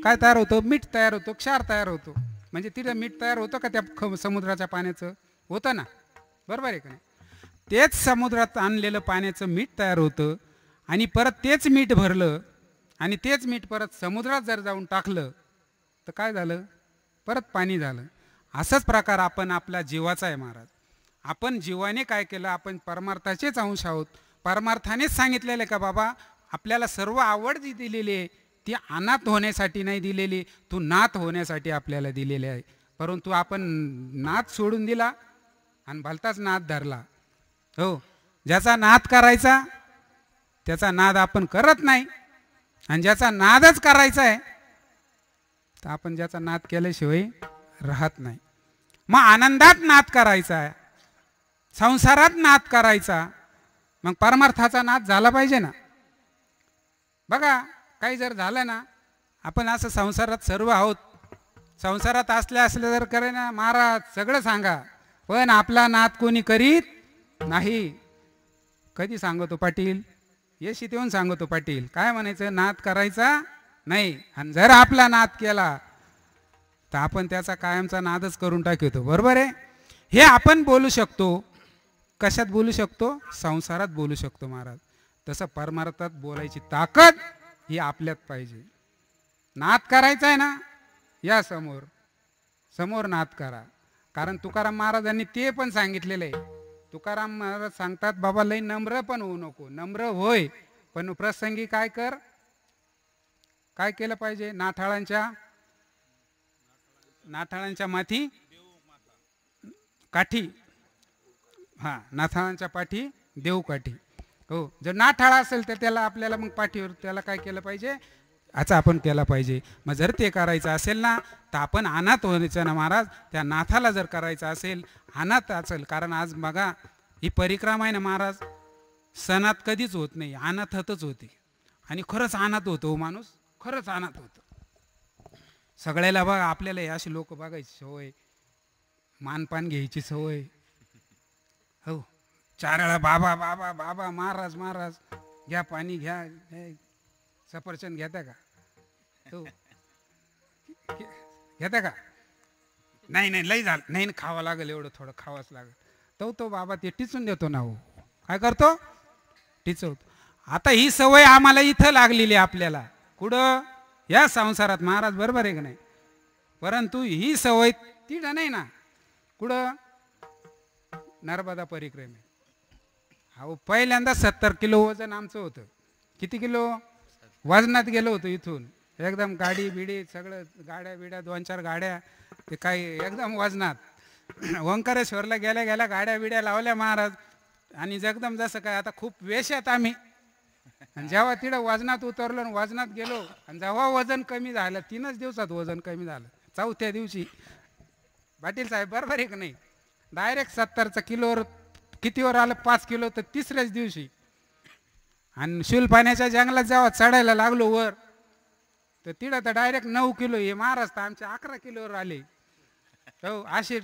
काय तयार होतं? मीठ तयार होतं, क्षार तयार होतो. म्हणजे तिथं मीठ तयार होतं का त्या समुद्राच्या पाण्याचं? होतं ना, बरोबर आहे का नाही? तेच समुद्रात आणलेलं पाण्याचं मीठ तयार होतं आणि परत तेच मीठ भरलं आणि तेच मीठ परत समुद्रात जर जाऊन टाकलं तर काय झालं? परत पाणी झालं. असाच प्रकार आपण आपल्या जीवाचा आहे महाराज. आपण जीवाने काय केलं? आपण परमार्थाचेच अंश आहोत. परमार्थानेच सांगितलेलं का बाबा आपल्याला सर्व आवड जी दिलेली आहे ती अनाथ होण्यासाठी नाही दिलेली, तू नाथ होण्यासाठी आपल्याला दिलेली आहे. परंतु आपण नाथ सोडून दिला आणि भलताच नाद धरला. हो, ज्याचा नाद करायचा त्याचा नाद आपण करत नाही, आणि ज्याचा नादच करायचा आहे तर आपण ज्याचा नाद केल्याशिवाय राहत नाही. मग आनंदात नाद करायचा आहे, संसारात नाद करायचा, मग परमार्थाचा नाद झाला पाहिजे ना. बघा काही जर झालं ना, आपण असं संसारात सर्व आहोत, संसारात असले जर करे ना महाराज सगळं सांगा, पण आपला नाद कोणी करीत नाही. कधी सांगतो पाटील? येशीत येऊन सांगतो पाटील, काय म्हणायचं? नाद करायचा नाही. आणि जर आपला नाद केला तर आपण त्याचा कायमचा नादच करून टाकतो. बरोबर आहे? हे आपण बोलू शकतो. कशात बोलू शकतो? संसारात बोलू शकतो महाराज. तसं परमार्थात बोलायची ताकद ही आपल्यात पाहिजे. नाद करायचा आहे ना, या समोर नाद करा. कारण तुकाराम महाराजांनी ते पण सांगितलेलं आहे. तुकाराम महाराज सांगतात बाबा लई नम्र पण होऊ नको. नम्र होय, पण प्रसंगी काय कर? काय केलं पाहिजे? नाथाळांच्या माथी काठी, हा, नाथाळांच्या पाठी देऊ काठी. हो, जर नाठाळा असेल तर त्याला आपल्याला मग पाठीवर त्याला काय केलं पाहिजे? याचा आपण केला पाहिजे. मग जर ते करायचं असेल ना तर आपण अनाथ व्हायचं ना महाराज. त्या नाथाला जर करायचं असेल, अनाथ असेल, कारण आज बघा ही परिक्रमा आहे ना महाराज, सणात कधीच होत नाही, अनाथतच होते. आणि खरंच अनाथ होतो माणूस, खरंच अनाथ होतो. सगळ्याला बघा, आपल्याला हे असे लोक बघायची सवय, मानपान घ्यायची सवय. हो, चार वेळा बाबा बाबा बाबा, महाराज महाराज, घ्या पाणी घ्या, सफरचंद घेता का? हो, घेता का? नाही नाही, लई झालं नाही, खावं लागेल, एवढं थोडं खावंच लागेल. तो बाबा ते टिचून देतो ना. हो, काय करतो? टिचवतो. आता ही सवय आम्हाला इथं लागलेली आहे, आपल्याला कुठं? या संसारात महाराज, बरोबर आहे का नाही? परंतु ही सवय तिथं नाही ना. कुठं? नर्मदा परिक्रमे. अहो, पहिल्यांदा 70 किलो वजन आमचं होतं. किती किलो वजनात गेलो होतो इथून, एकदम गाडी बिडी सगळं, गाड्या बिड्या 2-4 गाड्या, ते काही एकदम वजनात. ओंकारेश्वरला गेल्या गेल्या गाड्या बिड्या लावल्या महाराज, आणि एकदम जसं काय आता खूप वेशात आम्ही. आणि जेव्हा तिथं वजनात उतरलो आणि वजनात गेलो, आणि जेव्हा वजन कमी झालं, 3च दिवसात वजन कमी झालं. 4थ्या दिवशी, पाटील साहेब बरोबर आहे का नाही, डायरेक्ट 70 किलोवर, कितीवर आलं? 5 किलो तर 3ऱ्याच दिवशी. आणि शुलपाण्याच्या जंगलात जेव्हा चढायला लागलो वर, तर तिथं तर डायरेक्ट 9 किलो. हे महाराज तर आमचे 11 किलोवर आले. हो, असेच.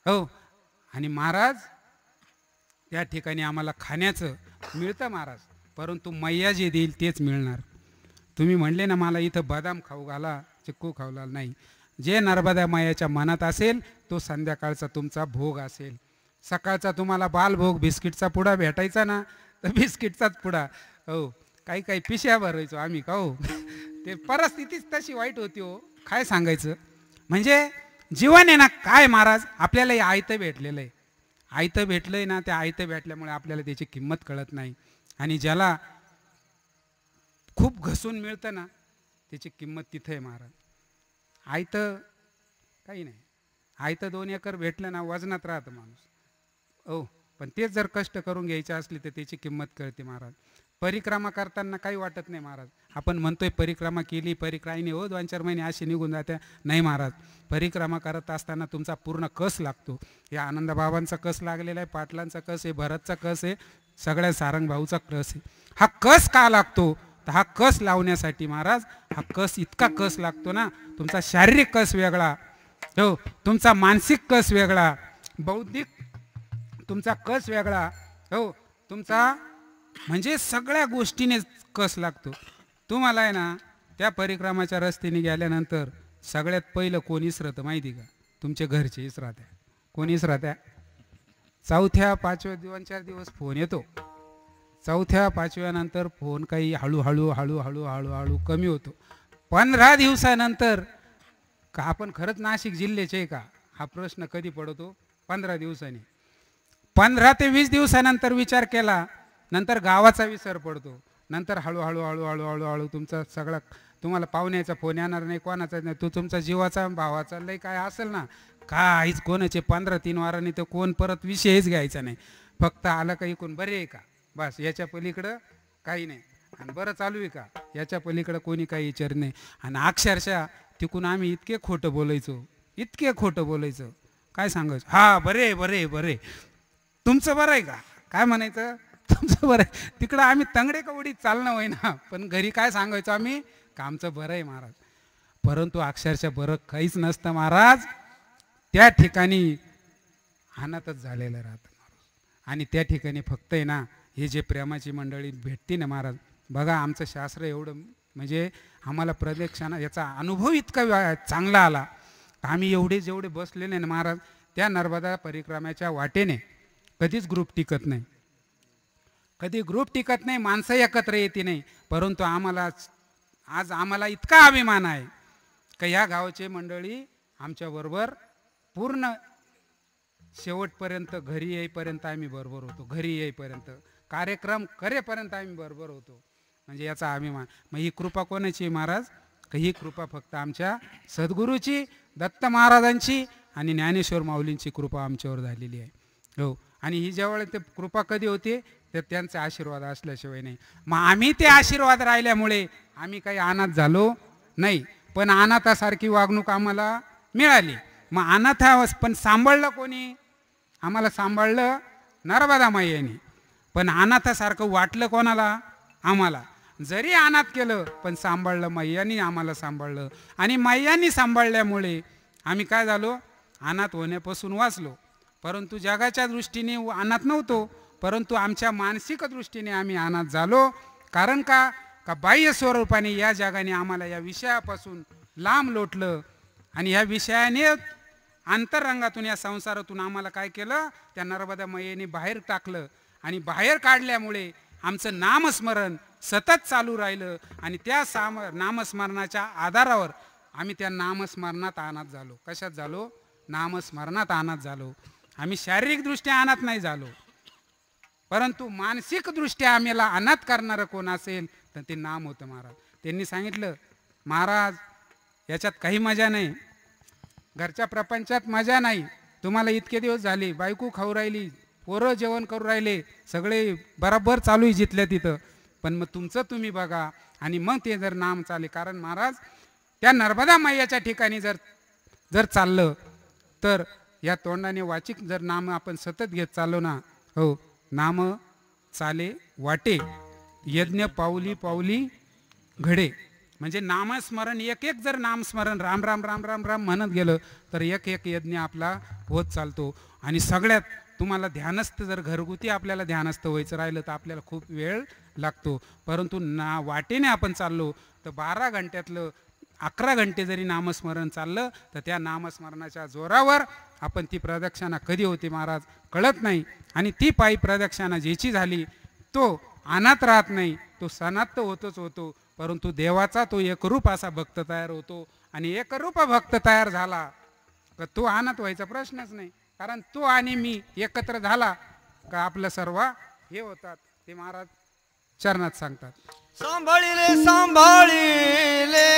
हो, आणि महाराज त्या ठिकाणी आम्हाला खाण्याचं मिळतं महाराज, परंतु मैया जे देईल तेच मिळणार. तुम्ही म्हणले ना मला इथं बदाम खाऊ घाला, चिक्कू खाऊ घाला, नाही. जे नर्मदा मैयाच्या मनात असेल तो संध्याकाळचा तुमचा भोग असेल. सकाळचा तुम्हाला बालभोग बिस्किटचा पुडा भेटायचा ना, तर बिस्किटचाच पुडा. हो, काही पिशव्या भरायचो आम्ही का. हो, ते परिस्थितीच तशी वाईट होती. हो, काय सांगायचं. म्हणजे जीवन आहे ना काय महाराज, आपल्याला हे आयतं भेटलेलं आहे. आयतं भेटलंय ना, त्या आयतं भेटल्यामुळे आपल्याला त्याची किंमत कळत नाही. आणि ज्याला खूप घसून मिळतं ना, त्याची किंमत तिथं आहे महाराज. आयतं काही नाही. आयतं 2 एकर भेटलं ना, वजनात राहतं माणूस. हो, पण तेच जर कष्ट करून घ्यायचे असले तर त्याची किंमत कळते महाराज. परिक्रमा करताना काही वाटत नाही महाराज. आपण म्हणतोय परिक्रमा केली, परिक्राईने हो 2-4 महिने असे निघून जाते. नाही महाराज, परिक्रमा करत असताना तुमचा पूर्ण कस लागतो. या आनंदबाबांचा कस लागलेला आहे, पाटलांचा कस आहे, भरतचा कस आहे, सगळ्या सारंग भाऊचा कस आहे. हा कस का लागतो? तर हा कस लावण्यासाठी महाराज, हा कस इतका कस लागतो ना, तुमचा शारीरिक कस वेगळा, हो, तुमचा मानसिक कस वेगळा, बौद्धिक तुमचा कस वेगळा, हो, तुमचा म्हणजे सगळ्या गोष्टीने कस लागतो. तुम्हाला आहे ना, त्या परिक्रमाच्या रस्त्याने गेल्यानंतर सगळ्यात पहिलं कोण इसरतं माहिती का? तुमचे घरचे इसरात्या. कोण इसरात्या? 4थ्या 5व्या 2-4 दिवस फोन येतो. 4थ्या 5व्या नंतर फोन काही हळूहळू कमी होतो. 15 दिवसानंतर का आपण खरंच नाशिक जिल्ह्याचे आहे का, हा प्रश्न कधी पडतो? 15 दिवसांनी. 15 ते 20 दिवसानंतर विचार केला, नंतर गावाचा विसर पडतो. नंतर हळूहळू तुमचा सगळा, तुम्हाला पाहुण्याचा फोन येणार नाही, कोणाचा नाही, तो तुमचा जीवाचा भावाचा लय काय असेल ना, काहीच कोणाचे 15-3 वारांनी तर कोण परत विषयच घ्यायचा नाही. फक्त आलं का इकून बरे आहे का, बस, याच्या पलीकडं काही नाही. आणि बरं चालू आहे का, याच्या पलीकडं कोणी काही विचार नाही. आणि अक्षरशः तिकून आम्ही इतके खोटं बोलायचो, काय सांगायचं, हा बरे तुमचं बरं आहे का, काय म्हणायचं, तुमचं बरं आहे. तिकडं आम्ही तंगडे कवडीत चालणं होईना, पण घरी काय सांगायचो आम्ही, का आमचं बरं आहे महाराज. परंतु अक्षरशः बरं काहीच नसतं महाराज. त्या ठिकाणी अनाथच झालेलं राहतं महाराज. आणि त्या ठिकाणी फक्त आहे ना, हे जे प्रेमाची मंडळी भेटते ना महाराज, बघा आमचं शास्त्र एवढं, म्हणजे आम्हाला प्रदक्षिणा याचा अनुभव इतका चांगला आला. आम्ही जेवढे बसलेले ना महाराज, त्या नर्मदा परिक्रमाच्या वाटेने कधीच ग्रुप टिकत नाही, माणसं एकत्र येते नाही. परंतु आम्हाला इतका अभिमान आहे का ह्या गावचे मंडळी आमच्याबरोबर पूर्ण शेवटपर्यंत, घरी येईपर्यंत आम्ही बरोबर होतो, कार्यक्रम करेपर्यंत आम्ही बरोबर होतो. म्हणजे याचा अभिमान. मग ही कृपा कोणाची महाराज? ही कृपा फक्त आमच्या सद्गुरूची, दत्त महाराजांची आणि ज्ञानेश्वर माऊलींची कृपा आमच्यावर झालेली आहे. हो, आणि ही जवळ ते कृपा कधी होते तर त्यांचा आशीर्वाद असल्याशिवाय नाही. मग आम्ही ते आशीर्वाद राहिल्यामुळे आम्ही काही अनाथ झालो नाही, पण अनाथासारखी वागणूक आम्हाला मिळाली. मग अनाथ पण सांभाळलं कोणी? आम्हाला सांभाळलं नर्मदा मैयानी. पण अनाथासारखं वाटलं कोणाला? आम्हाला. जरी अनाथ केलं पण सांभाळलं मैयानी, आम्हाला सांभाळलं. आणि मैयांनी सांभाळल्यामुळे आम्ही काय झालो? अनाथ होण्यापासून वाचलो. परंतु जगाच्या दृष्टीने अनाथ नव्हतो, परंतु आमच्या मानसिक दृष्टीने आम्ही अनाथ झालो. कारण का बाह्य स्वरूपाने या जगाने आम्हाला या विषयापासून लांब लोटलं आणि ह्या विषयाने अंतरंगातून, या संसारातून आम्हाला काय केलं? त्या नर्मदा मैयेने बाहेर टाकलं. आणि बाहेर काढल्यामुळे आमचं नामस्मरण सतत चालू राहिलं. आणि त्या नामस्मरणाच्या आधारावर आम्ही त्या नामस्मरणात अनाथ झालो. कशात झालो? नामस्मरणात अनाथ झालो. आम्ही शारीरिकदृष्ट्या अनाथ नाही झालो, परंतु मानसिकदृष्ट्या आम्हाला अनाथ करणारं कोण असेल तर ते नाम होतं महाराज. त्यांनी सांगितलं, महाराज याच्यात काही मजा नाही, घरच्या प्रपंचात मजा नाही. तुम्हाला इतके दिवस झाले बायको खाऊ राहिली, पोरं जेवण करू राहिले, सगळे बराबर चालू आहे जिथल्या तिथं, पण मग तुमचं तुम्ही बघा आणि मग ते जर नाम चाले. कारण महाराज त्या नर्मदा मैयाच्या ठिकाणी जर चाललं तर या तोंडाने वाचिक जर नाम आपण सतत घेत चाललो ना, हो, नाम चाले वाटे, यज्ञ पाऊली पाऊली घडे. म्हणजे नामस्मरण एक एक जर नामस्मरण राम राम राम राम राम म्हणत गेलं तर एक एक यज्ञ आपला होत चालतो. आणि सगळ्यात तुम्हाला ध्यानस्थ जर घरगुती आपल्याला ध्यानस्थ व्हायचं राहिलं तर आपल्याला खूप वेळ लागतो. परंतु वाटेने आपण चाललो तर 12 घंट्यातलं 11 घंटे जरी नामस्मरण चाललं तर त्या नामस्मरणाच्या जोरावर आपण ती प्रदक्षिणा कधी होते महाराज कळत नाही. आणि ती पायी प्रदक्षिणा ज्याची झाली तो अनाथ राहत नाही, तो सनात होतोच होतो. परंतु देवाचा तो एकरूप असा भक्त तयार होतो. आणि एकरूप भक्त तयार झाला तर तो अनाथ व्हायचा प्रश्नच नाही. कारण तो आणि मी एकत्र झाला का आपलं सर्व हे होतात. ते महाराज चरणात सांगतात. सांभाळिले सांभाळिले